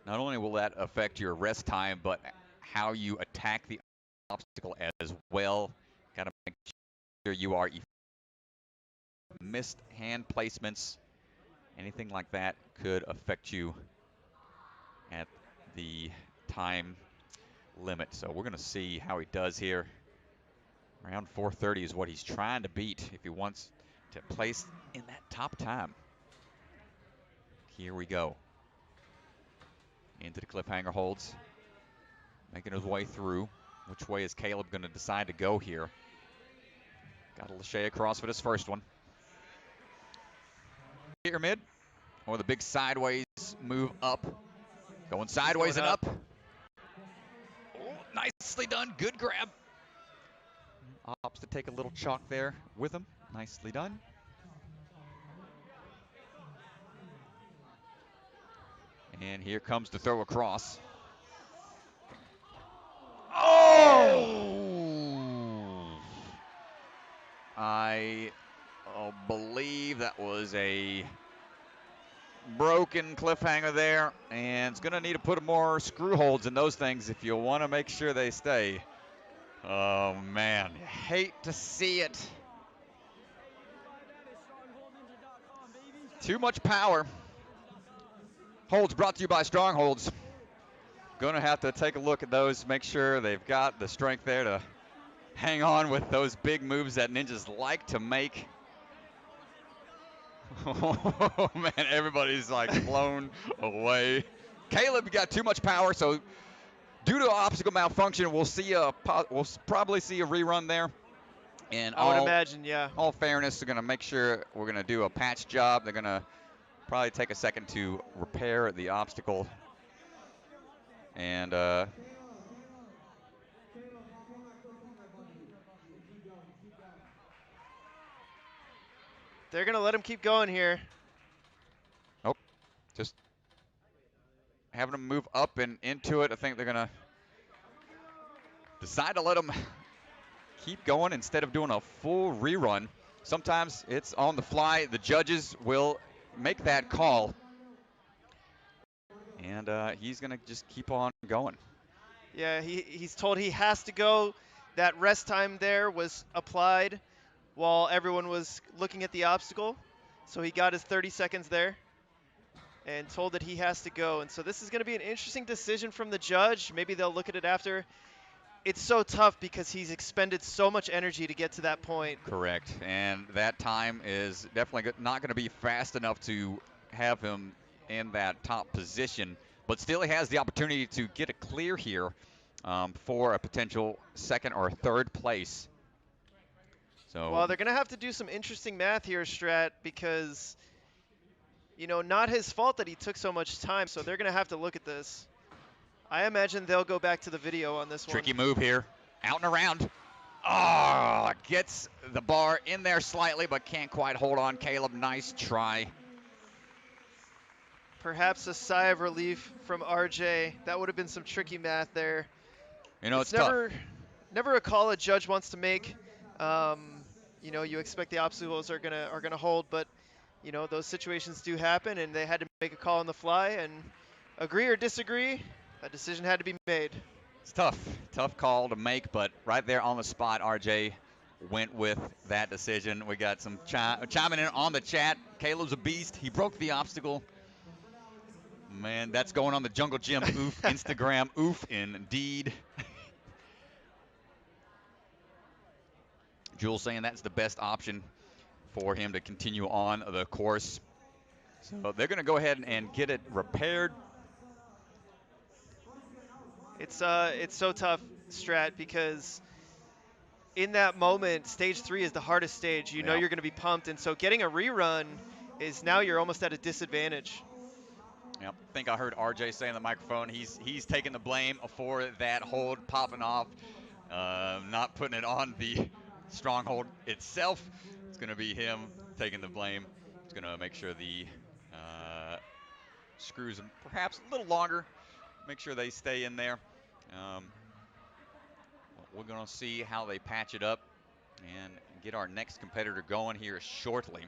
Not only will that affect your rest time, but how you attack the obstacle as well. Got to make sure you are missed hand placements. Anything like that could affect you at the time limit. So we're going to see how he does here. Around 4:30 is what he's trying to beat if he wants to place in that top time. Here we go. Into the cliffhanger holds. Making his way through. Which way is Caleb going to decide to go here? Got a Lachey across for this first one. Here mid. Or the big sideways move up. Going sideways going and up. up. Oh, nicely done. Good grab. Opts to take a little chalk there with him. Nicely done. And here comes the throw across. Oh! I believe that was a broken cliffhanger there, and it's going to need to put more screw holds in those things if you want to make sure they stay. Oh, man. Hate to see it. Too much power. Holds brought to you by Strongholds. Going to have to take a look at those, make sure they've got the strength there to hang on with those big moves that ninjas like to make. Oh, man, everybody's like blown away. Caleb got too much power, so due to obstacle malfunction, we'll probably see a rerun there. And I would imagine, yeah. All fairness, they're going to make sure we're going to do a patch job. They're going to probably take a second to repair the obstacle. And they're going to let him keep going here. oh, just having him move up and into it. I think they're going to decide to let him keep going instead of doing a full rerun. Sometimes it's on the fly. The judges will make that call. And he's going to just keep on going. Yeah, he's told he has to go. That rest time there was applied while everyone was looking at the obstacle. So he got his 30 seconds there and told that he has to go. And so this is going to be an interesting decision from the judge. Maybe they'll look at it after. It's so tough because he's expended so much energy to get to that point. Correct. And that time is definitely not going to be fast enough to have him in that top position. But still he has the opportunity to get a clear here for a potential second or third place. So, well, they're going to have to do some interesting math here, Strat, because, you know, not his fault that he took so much time. So they're going to have to look at this. I imagine they'll go back to the video on this one. tricky move here. Out and around. Oh, gets the bar in there slightly, but can't quite hold on. Caleb, nice try. Perhaps a sigh of relief from RJ. That would have been some tricky math there. You know, it's never, tough. Never a call a judge wants to make. You know, you expect the obstacles are gonna hold, but you know those situations do happen, and they had to make a call on the fly. And agree or disagree, a decision had to be made. It's tough call to make, but right there on the spot, RJ went with that decision. We got some chiming in on the chat. Caleb's a beast. He broke the obstacle. Man, that's going on the Jungle Gym oof Instagram. Oof indeed. Jules saying that's the best option for him to continue on the course. So they're going to go ahead and get it repaired. It's so tough, Strat, because in that moment, stage 3 is the hardest stage. You know you're going to be pumped, and so getting a rerun is now you're almost at a disadvantage. Yep. I think I heard RJ say in the microphone he's taking the blame for that hold popping off, not putting it on the Stronghold itself. It's going to be him taking the blame. It's going to make sure the screws perhaps a little longer, make sure they stay in there. We're going to see how they patch it up and get our next competitor going here shortly.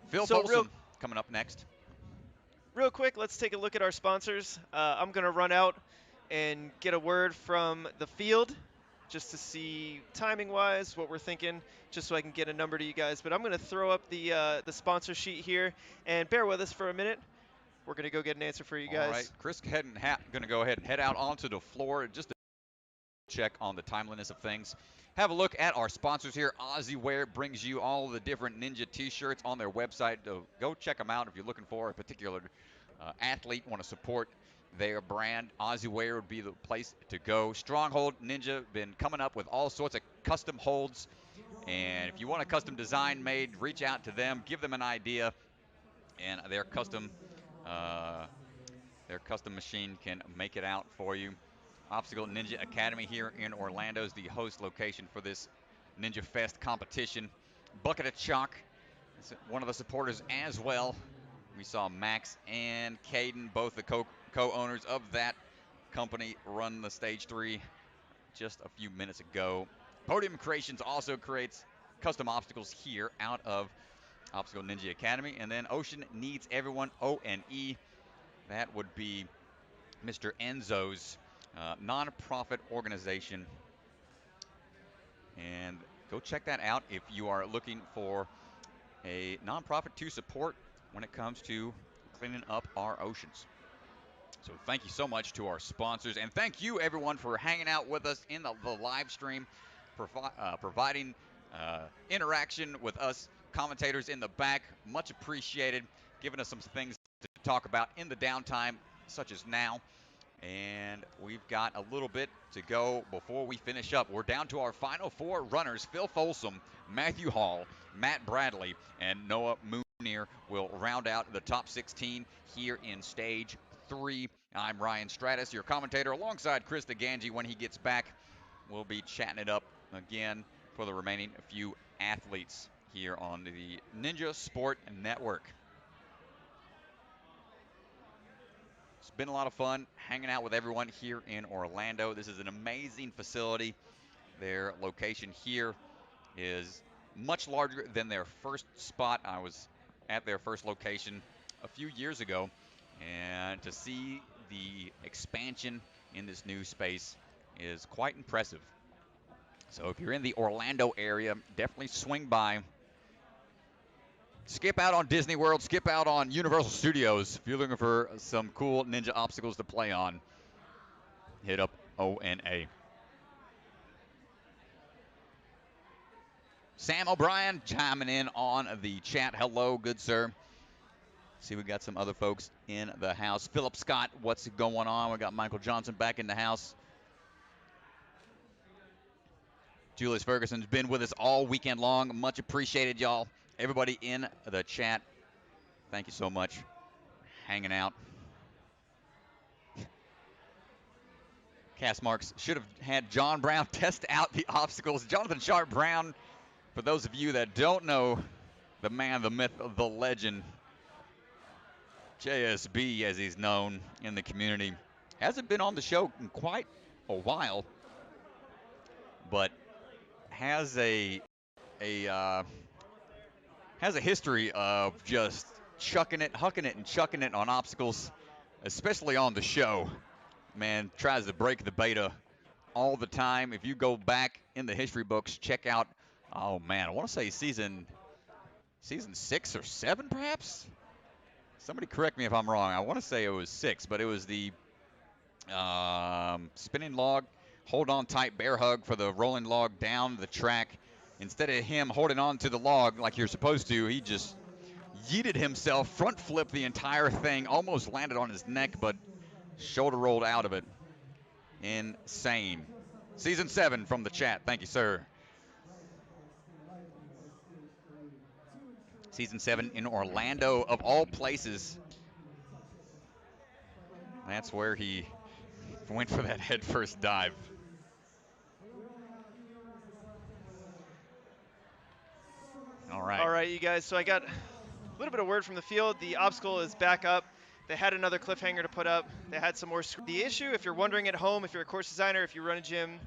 Phil Folsom coming up next. real quick, let's take a look at our sponsors. I'm going to run out and get a word from the field just to see timing-wise what we're thinking, just so I can get a number to you guys. But I'm going to throw up the sponsor sheet here, and bear with us for a minute. We're going to go get an answer for you guys. All right, Chris going to go ahead and head out onto the floor just to check on the timeliness of things. Have a look at our sponsors here. Aussie Wear brings you all the different Ninja t-shirts on their website. Go check them out if you're looking for a particular athlete, want to support their brand. Aussie Wear would be the place to go. Stronghold Ninja been coming up with all sorts of custom holds, and if you want a custom design made, reach out to them, give them an idea, and their custom machine can make it out for you. Obstacle Ninja Academy here in Orlando is the host location for this Ninja Fest competition. Bucket of Chalk is one of the supporters as well. We saw Max and Caden, both the co-owners of that company, run the Stage 3 just a few minutes ago. Podium Creations also creates custom obstacles here out of Obstacle Ninja Academy. And then Ocean Needs Everyone, O-N-E. That would be Mr. Enzo's non-profit organization. And go check that out if you are looking for a non-profit to support when it comes to cleaning up our oceans. So thank you so much to our sponsors, and thank you everyone for hanging out with us in the live stream, providing interaction with us commentators in the back. Much appreciated, giving us some things to talk about in the downtime, such as now. And we've got a little bit to go before we finish up. We're down to our final four runners. Phil Folsom, Matthew Hall, Matt Bradley, and Noah Moonier will round out the top 16 here in Stage 3. I'm Ryan Stratus, your commentator, alongside Chris DeGangi. When he gets back, we'll be chatting it up again for the remaining few athletes here on the Ninja Sport Network. It's been a lot of fun hanging out with everyone here in Orlando. This is an amazing facility. Their location here is much larger than their first spot. I was at their first location a few years ago, and to see the expansion in this new space is quite impressive. So if you're in the Orlando area, definitely swing by. Skip out on Disney World, skip out on Universal Studios. If you're looking for some cool ninja obstacles to play on, hit up ONA. Sam O'Brien chiming in on the chat. Hello, good sir. See, we got some other folks in the house. Philip Scott, what's going on? We got Michael Johnson back in the house. Julius Ferguson's been with us all weekend long. Much appreciated, y'all. Everybody in the chat, thank you so much. Hanging out. Cass Marks should have had John Brown test out the obstacles. Jonathan Sharp Brown, for those of you that don't know, the man, the myth, the legend, JSB as he's known in the community, hasn't been on the show in quite a while, but has a history of just chucking it, hucking it, and chucking it on obstacles, especially on the show. Man, tries to break the beta all the time. If you go back in the history books, check out, oh man, I want to say season 6 or 7 perhaps? Somebody correct me if I'm wrong. I want to say it was 6, but it was the spinning log, hold on tight bear hug for the rolling log down the track. Instead of him holding on to the log like you're supposed to, he just yeeted himself, front flipped the entire thing, almost landed on his neck, but shoulder rolled out of it. Insane. Season 7 from the chat. Thank you, sir. Season 7 in Orlando, of all places. That's where he went for that headfirst dive. All right. All right, you guys. So I got a little bit of word from the field. The obstacle is back up. They had another cliffhanger to put up. They had some more. The issue, if you're wondering at home, if you're a course designer, if you run a gym,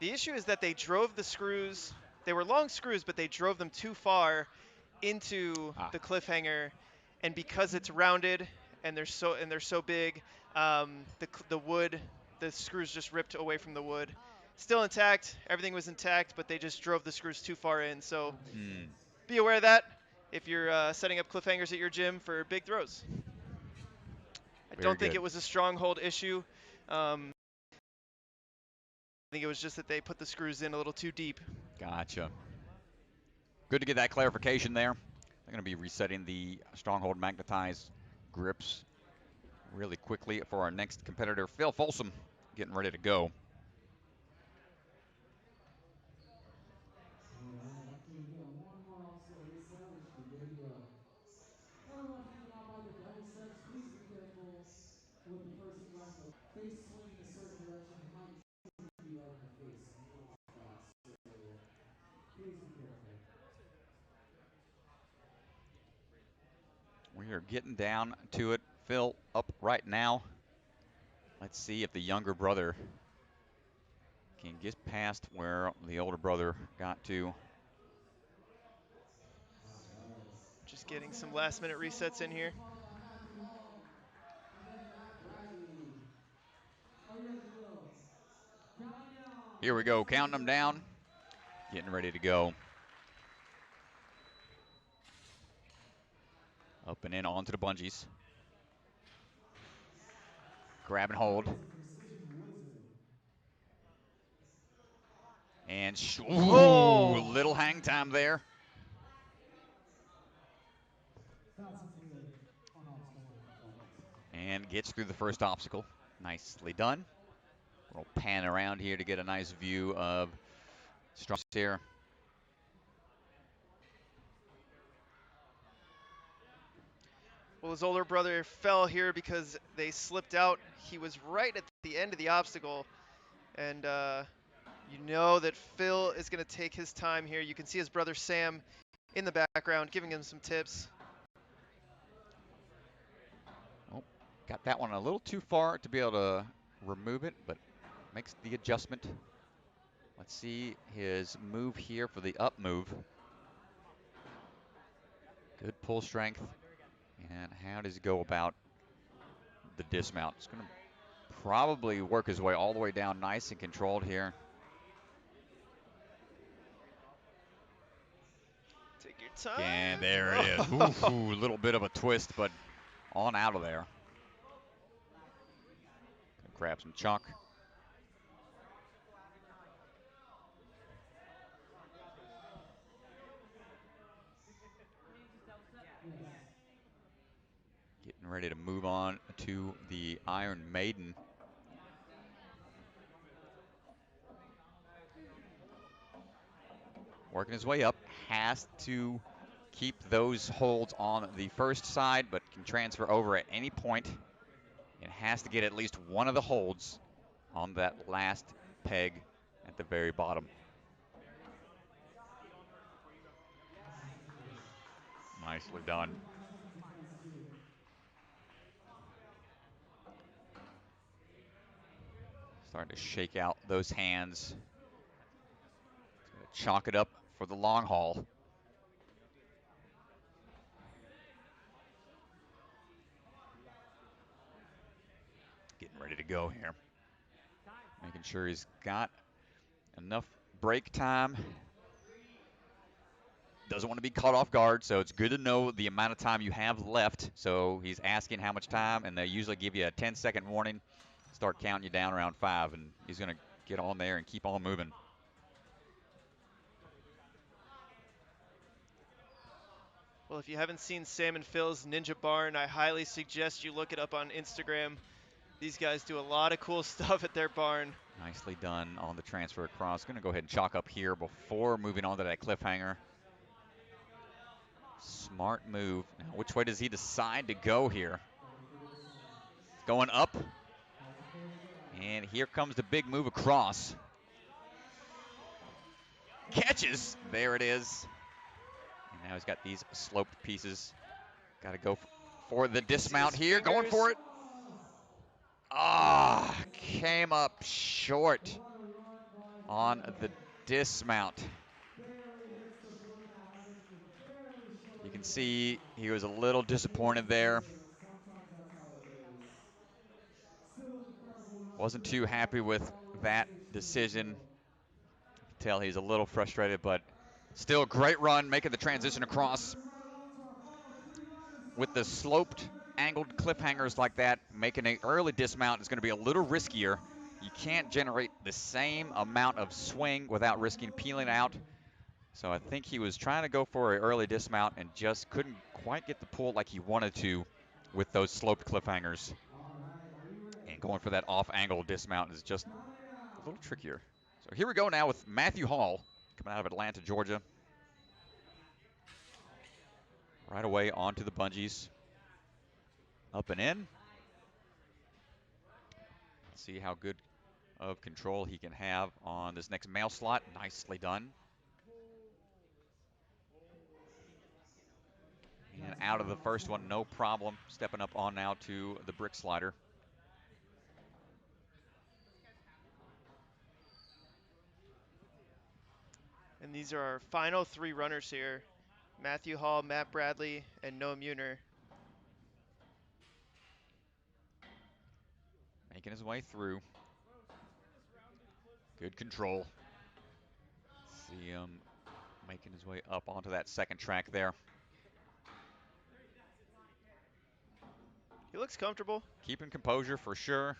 the issue is that they drove the screws. They were long screws, but they drove them too far into the cliffhanger. And because it's rounded and they're so big. The wood, the screws just ripped away from the wood. Still intact, everything was intact, but they just drove the screws too far in. So be aware of that if you're setting up cliffhangers at your gym for big throws. I Very don't think good. it was a stronghold issue. I think it was just that they put the screws in a little too deep. Gotcha. Good to get that clarification there. I'm going to be resetting the Stronghold magnetized grips really quickly for our next competitor, Phil Folsom, getting ready to go. Alright, after we get one more obstacle reset, we should be good to go. Everyone hanging out by the double steps, please be careful with the person running the face swinging a certain direction. He might be right in the face in the middle spot, so please be careful. We are getting down to it. Phil up right now. Let's see if the younger brother can get past where the older brother got to. Just getting some last minute resets in here. Here we go, counting them down, getting ready to go. Up and in onto the bungees. Grab and hold. And ooh, little hang time there. And gets through the first obstacle. Nicely done. We'll pan around here to get a nice view of Strong here. Well, his older brother fell here because they slipped out. He was right at the end of the obstacle, and you know that Phil is going to take his time here. You can see his brother Sam in the background giving him some tips. Oh, got that one a little too far to be able to remove it, but makes the adjustment. Let's see his move here for the up move. Good pull strength. And how does he go about the dismount? It's going to probably work his way all the way down nice and controlled here. Take your time. And there it is. Ooh, a little bit of a twist, but on out of there. Grab some chalk. Getting ready to move on to the Iron Maiden. Working his way up, has to keep those holds on the first side, but can transfer over at any point. It has to get at least one of the holds on that last peg at the very bottom. Nicely done. Starting to shake out those hands. Chalk it up for the long haul. Getting ready to go here. Making sure he's got enough break time. Doesn't want to be caught off guard, so it's good to know the amount of time you have left. So he's asking how much time, and they usually give you a 10-second warning. Start counting you down around 5, and he's going to get on there and keep on moving. Well, if you haven't seen Sam and Phil's Ninja Barn, I highly suggest you look it up on Instagram. These guys do a lot of cool stuff at their barn. Nicely done on the transfer across. Going to go ahead and chalk up here before moving on to that cliffhanger. Smart move. Now, which way does he decide to go here? Going up. And here comes the big move across. Catches. There it is. And now he's got these sloped pieces. Got to go for the dismount here. Fingers. Going for it. Ah, came up short on the dismount. You can see he was a little disappointed there. Wasn't too happy with that decision. You can tell he's a little frustrated, but still a great run, making the transition across. With the sloped, angled cliffhangers like that, making an early dismount is going to be a little riskier. You can't generate the same amount of swing without risking peeling out. So I think he was trying to go for an early dismount and just couldn't quite get the pull like he wanted to with those sloped cliffhangers. And going for that off-angle dismount is just a little trickier. So here we go now with Matthew Hall coming out of Atlanta, Georgia. Right away onto the bungees. Up and in. Let's see how good of control he can have on this next male slot. Nicely done. And out of the first one, no problem. Stepping up on now to the brick slider. And these are our final 3 runners here. Matthew Hall, Matt Bradley, and Noah Muner. Making his way through. Good control. See him making his way up onto that second track there. He looks comfortable. Keeping composure for sure.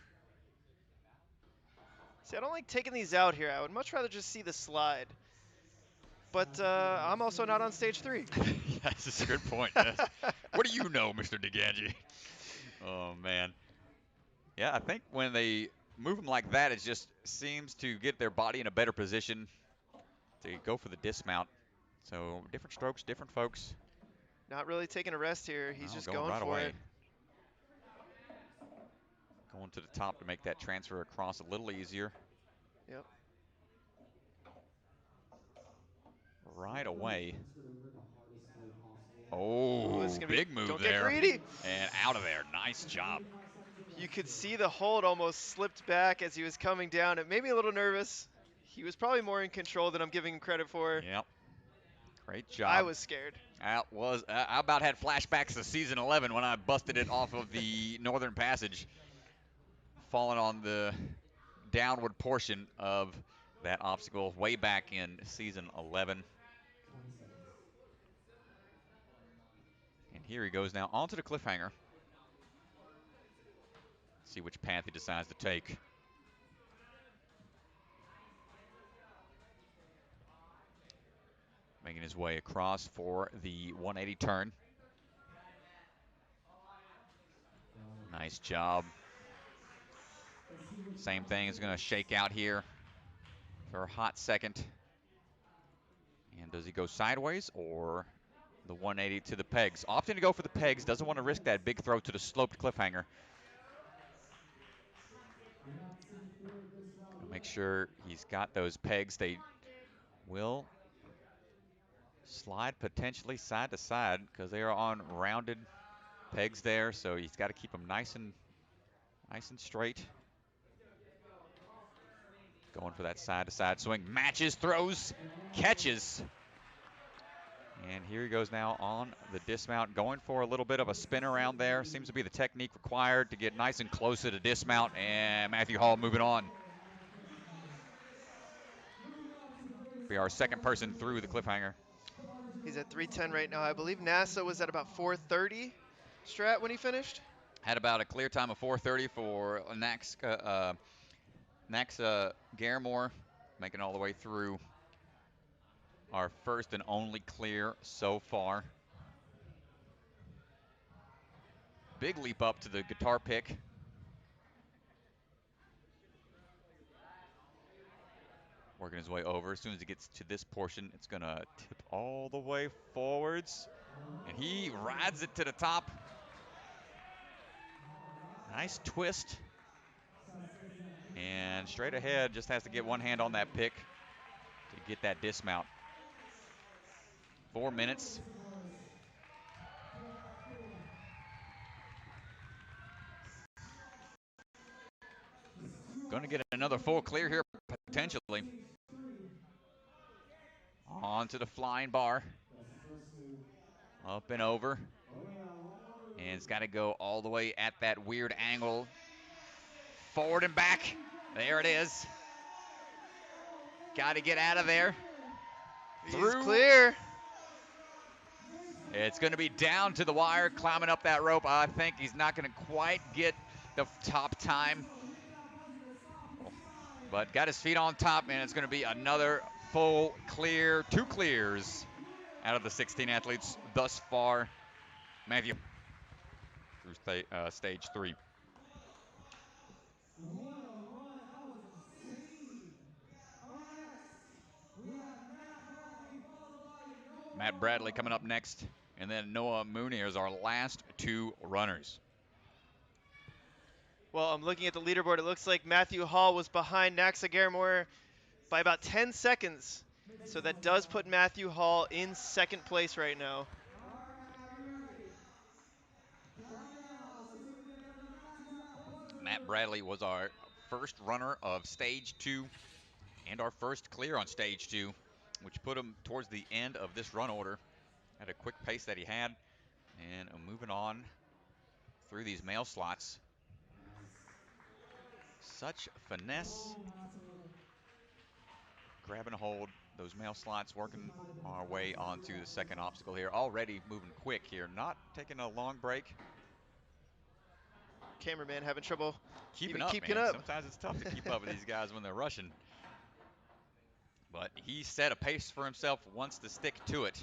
See, I don't like taking these out here. I would much rather just see the slide. But I'm also not on stage 3. Yes, that's a good point. Yes. What do you know, Mr. DeGangi? Oh, man. Yeah, I think when they move them like that, it just seems to get their body in a better position to go for the dismount. So different strokes, different folks. Not really taking a rest here. He's No, just going going right for away. it. Going to the top to make that transfer across a little easier. Yep. Right away. Ooh, this is Oh, gonna big be, move don't there. get greedy. And out of there. Nice job. You could see the hold almost slipped back as he was coming down. It made me a little nervous. He was probably more in control than I'm giving him credit for. Yep. Great job. I was scared. I about had flashbacks to season 11 when I busted it off of the Northern Passage, falling on the downward portion of that obstacle way back in season 11. And here he goes now onto the cliffhanger. See which path he decides to take. Making his way across for the 180 turn. Nice job. Same thing is going to shake out here for a hot second. And does he go sideways or the 180 to the pegs? Opting to go for the pegs. Doesn't want to risk that big throw to the sloped cliffhanger. Make sure he's got those pegs. They will slide potentially side to side because they are on rounded pegs there. So he's got to keep them nice and straight. Going for that side to side swing. Matches, throws, catches. And here he goes now on the dismount, going for a little bit of a spin around there. Seems to be the technique required to get nice and close to the dismount. And Matthew Hall moving on. Be our second person through the cliffhanger. He's at 310 right now. I believe NASA was at about 430 strat when he finished. Had about a clear time of 4:30 for Naxa Garamore, making all the way through our first and only clear so far. Big leap up to the guitar pick. Working his way over. As soon as he gets to this portion, it's going to tip all the way forwards. And he rides it to the top. Nice twist. And straight ahead, just has to get one hand on that pick to get that dismount. 4 minutes. Going to get another full clear here, potentially. Onto the flying bar. Up and over. And it's got to go all the way at that weird angle. forward and back. There it is. Got to get out of there. He's clear. It's going to be down to the wire, climbing up that rope. I think he's not going to quite get the top time. But got his feet on top, and it's going to be another full clear, 2 clears out of the 16 athletes thus far. Matthew through stage 3. Matt Bradley coming up next, and then Noah Mooney is our last 2 runners. Well, I'm looking at the leaderboard. It looks like Matthew Hall was behind Naxa Garamore by about 10 seconds. So that does put Matthew Hall in second place right now. Matt Bradley was our first runner of stage 2 and our first clear on stage 2, which put him towards the end of this run order at a quick pace that he had. And moving on through these mail slots. Such finesse. Grab and hold those mail slots, working our way onto the second obstacle here. Already moving quick here, not taking a long break. Cameraman having trouble Keeping keeping man. up. Sometimes it's tough to keep up with these guys when they're rushing. But he set a pace for himself, wants to stick to it.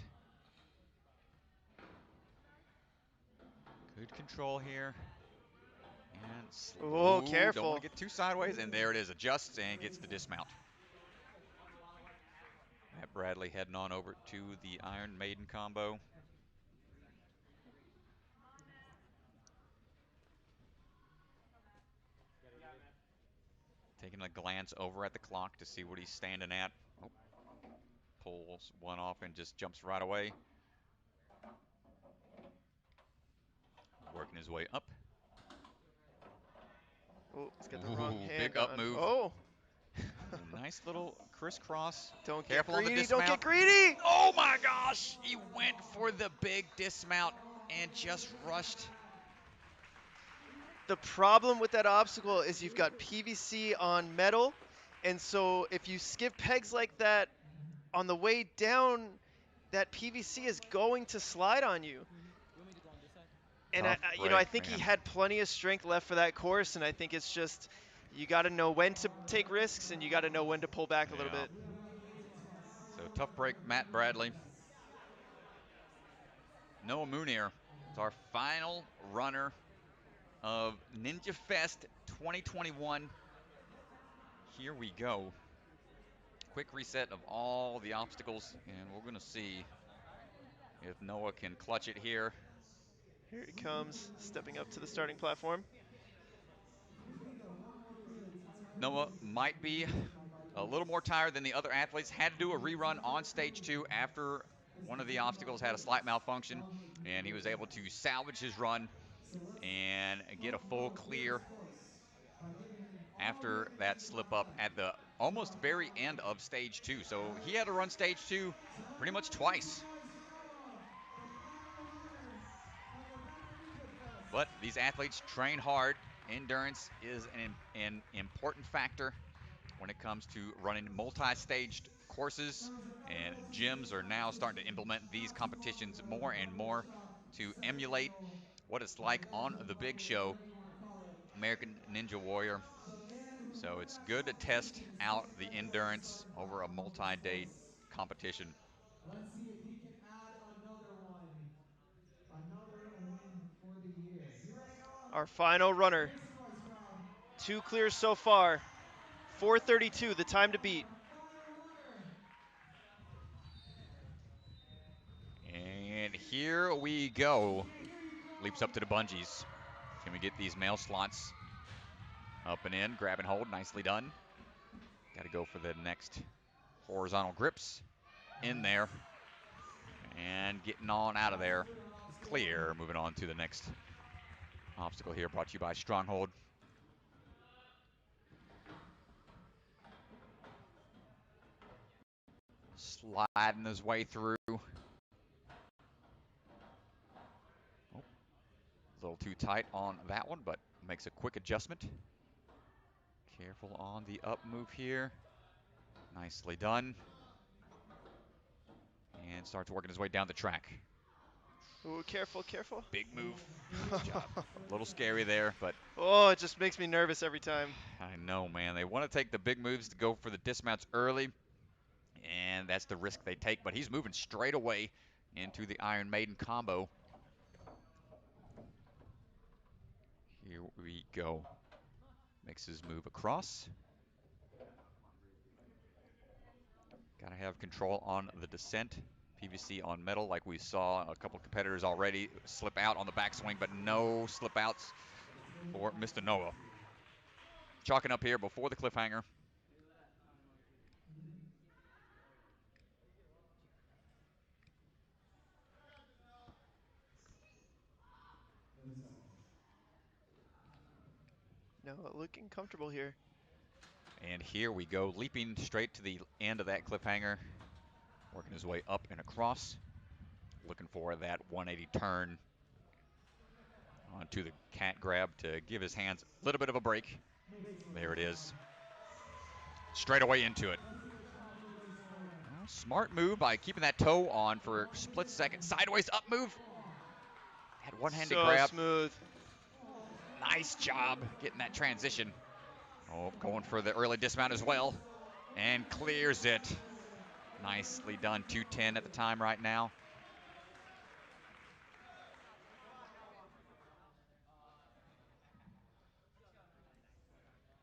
Good control here. And Oh, careful. Don't want to get too sideways. And there it is. Adjusts and gets the dismount. Matt Bradley heading on over to the Iron Maiden combo. Taking a glance over at the clock to see what he's standing at. Oh, pulls one off and just jumps right away. Working his way up. Oh, he's got the wrong hand big up on. move. Oh. Nice little crisscross. Don't Careful get greedy. on the dismount. Don't get greedy. Oh my gosh. He went for the big dismount and just rushed. The problem with that obstacle is you've got PVC on metal. And so if you skip pegs like that on the way down, that PVC is going to slide on you. And I think he had plenty of strength left for that course, and I think it's just you got to know when to take risks and you got to know when to pull back a little bit. So tough break, Matt Bradley. Noah Moonier is our final runner of Ninja Fest 2021. Here we go. Quick reset of all the obstacles, and we're going to see if Noah can clutch it here. Here he comes, stepping up to the starting platform. Noah might be a little more tired than the other athletes. Had to do a rerun on stage 2 after one of the obstacles had a slight malfunction, and he was able to salvage his run and get a full clear after that slip up at the almost very end of stage 2. So he had to run stage 2 pretty much twice. But these athletes train hard. Endurance is an important factor when it comes to running multi-staged courses, and gyms are now starting to implement these competitions more and more to emulate what it's like on the big show, American Ninja Warrior. So it's good to test out the endurance over a multi-day competition. Let's see if he can add another one. Another win for the year. You ready, Noah? Our final runner. 2 clears so far. 4:32, the time to beat. And here we go. Leaps up to the bungees. Can we get these mail slots up and in? Grab and hold. Nicely done. Got to go for the next horizontal grips. In there. And getting on out of there. Clear. Moving on to the next obstacle here, brought to you by Stronghold. Sliding his way through. Oh, a little too tight on that one, but makes a quick adjustment. Careful on the up move here. Nicely done. And starts working his way down the track. Ooh, careful, careful. Big move. Good job. A little scary there, but Oh, it just makes me nervous every time. I know, man. They want to take the big moves to go for the dismounts early, and that's the risk they take. But he's moving straight away into the Iron Maiden combo. Here we go. Makes his move across. Got to have control on the descent. PVC on metal, like we saw a couple competitors already slip out on the backswing, but no slip outs for Mr. Noah. Chalking up here before the cliffhanger. No, looking comfortable here. And here we go, leaping straight to the end of that cliffhanger, working his way up and across, looking for that 180 turn onto the cat grab to give his hands a little bit of a break. There it is. Straight away into it. Well, smart move by keeping that toe on for a split second. Sideways up move. Had one-handed So grab. smooth. Nice job getting that transition. Oh, going for the early dismount as well. And clears it. Nicely done. 210 at the time right now.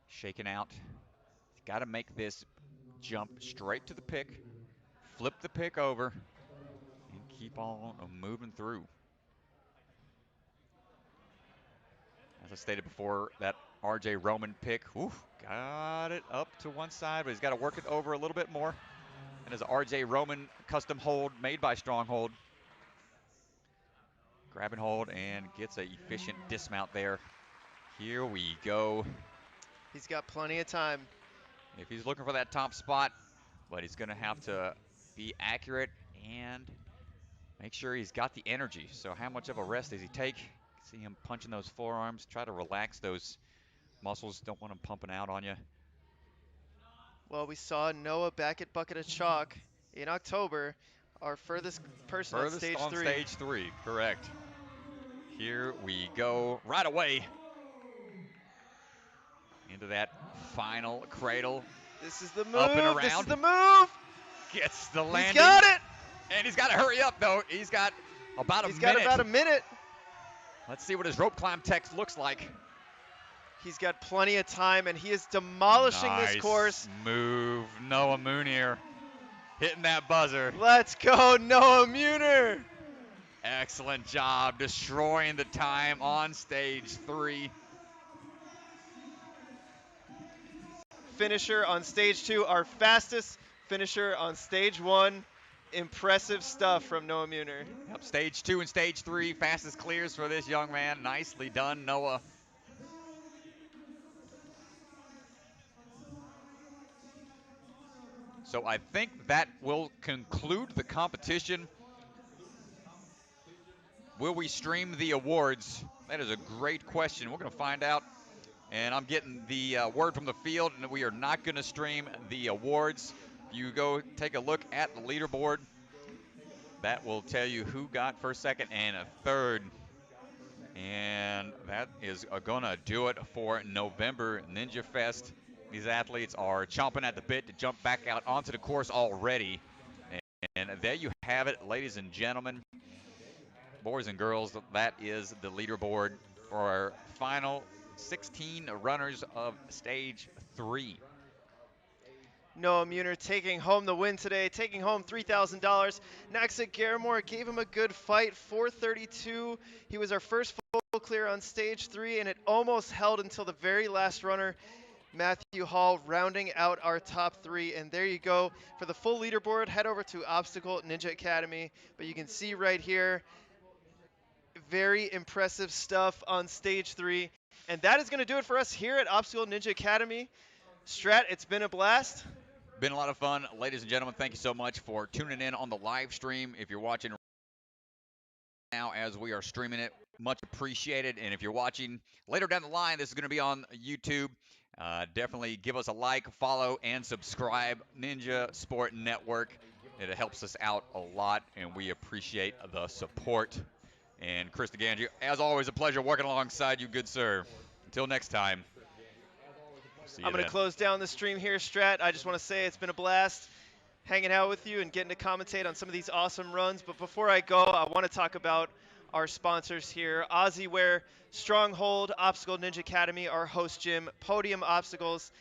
Shaking out. Got to make this jump straight to the pick. Flip the pick over. And keep on moving through. As I stated before, that RJ Roman pick, got it up to one side, but he's got to work it over a little bit more. And as RJ Roman custom hold made by Stronghold. Grab and hold and gets an efficient dismount there. Here we go. He's got plenty of time. If he's looking for that top spot, but he's going to have to be accurate and make sure he's got the energy. So how much of a rest does he take? See him punching those forearms. Try to relax those muscles. Don't want them pumping out on you. Well, we saw Noah back at Bucket of Chalk in October, our furthest person on stage on 3. Stage 3, correct. Here we go right away into that final cradle. This is the move. Up and around. This is the move. Gets the landing. He's got it. And he's got to hurry up, though. He's got about a minute. He's got about a minute. Let's see what his rope climb text looks like. He's got plenty of time, and he is demolishing this course. Move, Noah Moonier. Hitting that buzzer. Let's go, Noah Muner. Excellent job destroying the time on stage 3. Finisher on stage 2, our fastest finisher on stage 1. Impressive stuff from Noah Muner. Yep, stage 2 and stage 3, fastest clears for this young man. Nicely done, Noah. So I think that will conclude the competition. Will we stream the awards? That is a great question. We're going to find out. And I'm getting the word from the field, and we are not going to stream the awards. You go take a look at the leaderboard. That will tell you who got first, second, and a third. And that is going to do it for November Ninja Fest. These athletes are chomping at the bit to jump back out onto the course already. And there you have it, ladies and gentlemen. Boys and girls, that is the leaderboard for our final 16 runners of stage 3. Noah Muner taking home the win today, taking home $3,000. Naxa Garamore gave him a good fight, 432. He was our first full clear on stage 3, and it almost held until the very last runner, Matthew Hall, rounding out our top 3. And there you go. For the full leaderboard, head over to Obstacle Ninja Academy. But you can see right here, very impressive stuff on stage 3. And that is going to do it for us here at Obstacle Ninja Academy. Strat, it's been a blast. Been a lot of fun. Ladies and gentlemen, thank you so much for tuning in on the live stream. If you're watching now as we are streaming it, much appreciated. And if you're watching later down the line, this is going to be on YouTube. Definitely give us a like, follow, and subscribe. Ninja Sport Network. It helps us out a lot, and we appreciate the support. And Chris DeGangi, as always, a pleasure working alongside you, good sir. Until next time. See you I'm going then. to close down the stream here, Strat. I just want to say it's been a blast hanging out with you and getting to commentate on some of these awesome runs. But before I go, I want to talk about our sponsors here. Aussieware, Stronghold, Obstacle Ninja Academy, our host gym, Podium Obstacles,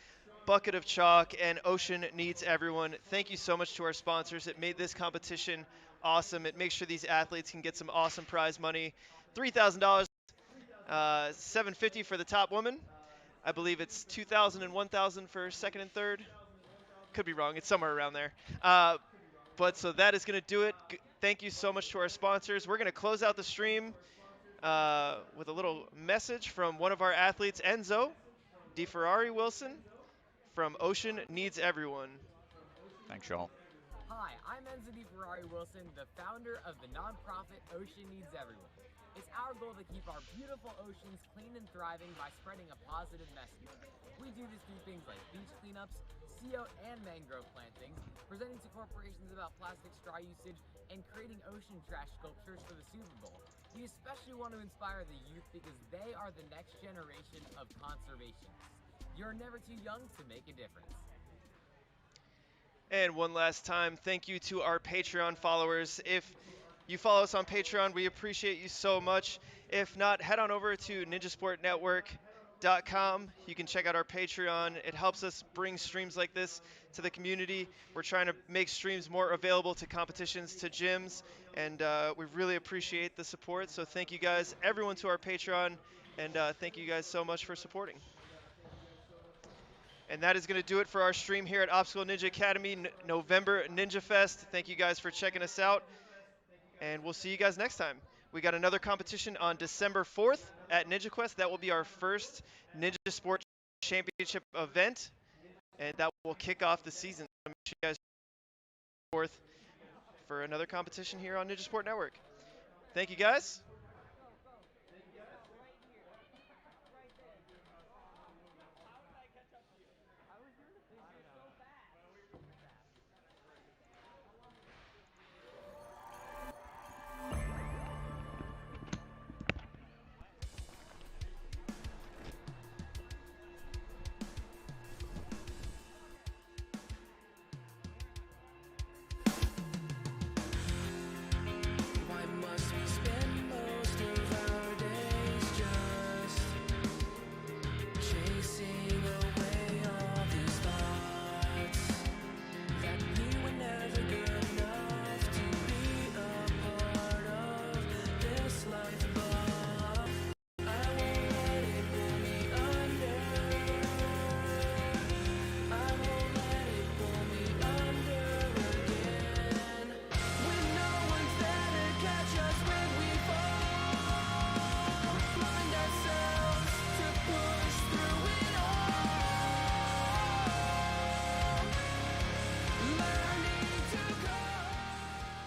Bucket of Chalk, and Ocean Needs Everyone. Thank you so much to our sponsors. It made this competition awesome. It makes sure these athletes can get some awesome prize money. $3,000, $750 for the top woman. I believe it's $2,000 and $1,000 for second and third. Could be wrong. It's somewhere around there. But so that is going to do it. Thank you so much to our sponsors. We're going to close out the stream with a little message from one of our athletes, Enzo DeFerrari Wilson from Ocean Needs Everyone. Thanks, y'all. Hi, I'm Enzo DeFerrari Wilson, the founder of the nonprofit Ocean Needs Everyone. It's our goal to keep our beautiful oceans clean and thriving by spreading a positive message. We do this through things like beach cleanups, CO and mangrove plantings, presenting to corporations about plastic straw usage, and creating ocean trash sculptures for the Super Bowl. We especially want to inspire the youth because they are the next generation of conservationists. You're never too young to make a difference. And one last time, thank you to our Patreon followers. If you follow us on Patreon, we appreciate you so much. If not, head on over to ninjasportnetwork.com. You can check out our Patreon. It helps us bring streams like this to the community. We're trying to make streams more available to competitions, to gyms, and we really appreciate the support. So thank you guys, everyone to our Patreon, and thank you guys so much for supporting. And that is going to do it for our stream here at Obstacle Ninja Academy November Ninja Fest. Thank you guys for checking us out, and we'll see you guys next time. We got another competition on December 4th at Ninja Quest. That will be our first Ninja Sport Championship event, and that will kick off the season. So make sure you guys 4th for another competition here on Ninja Sport Network. Thank you guys.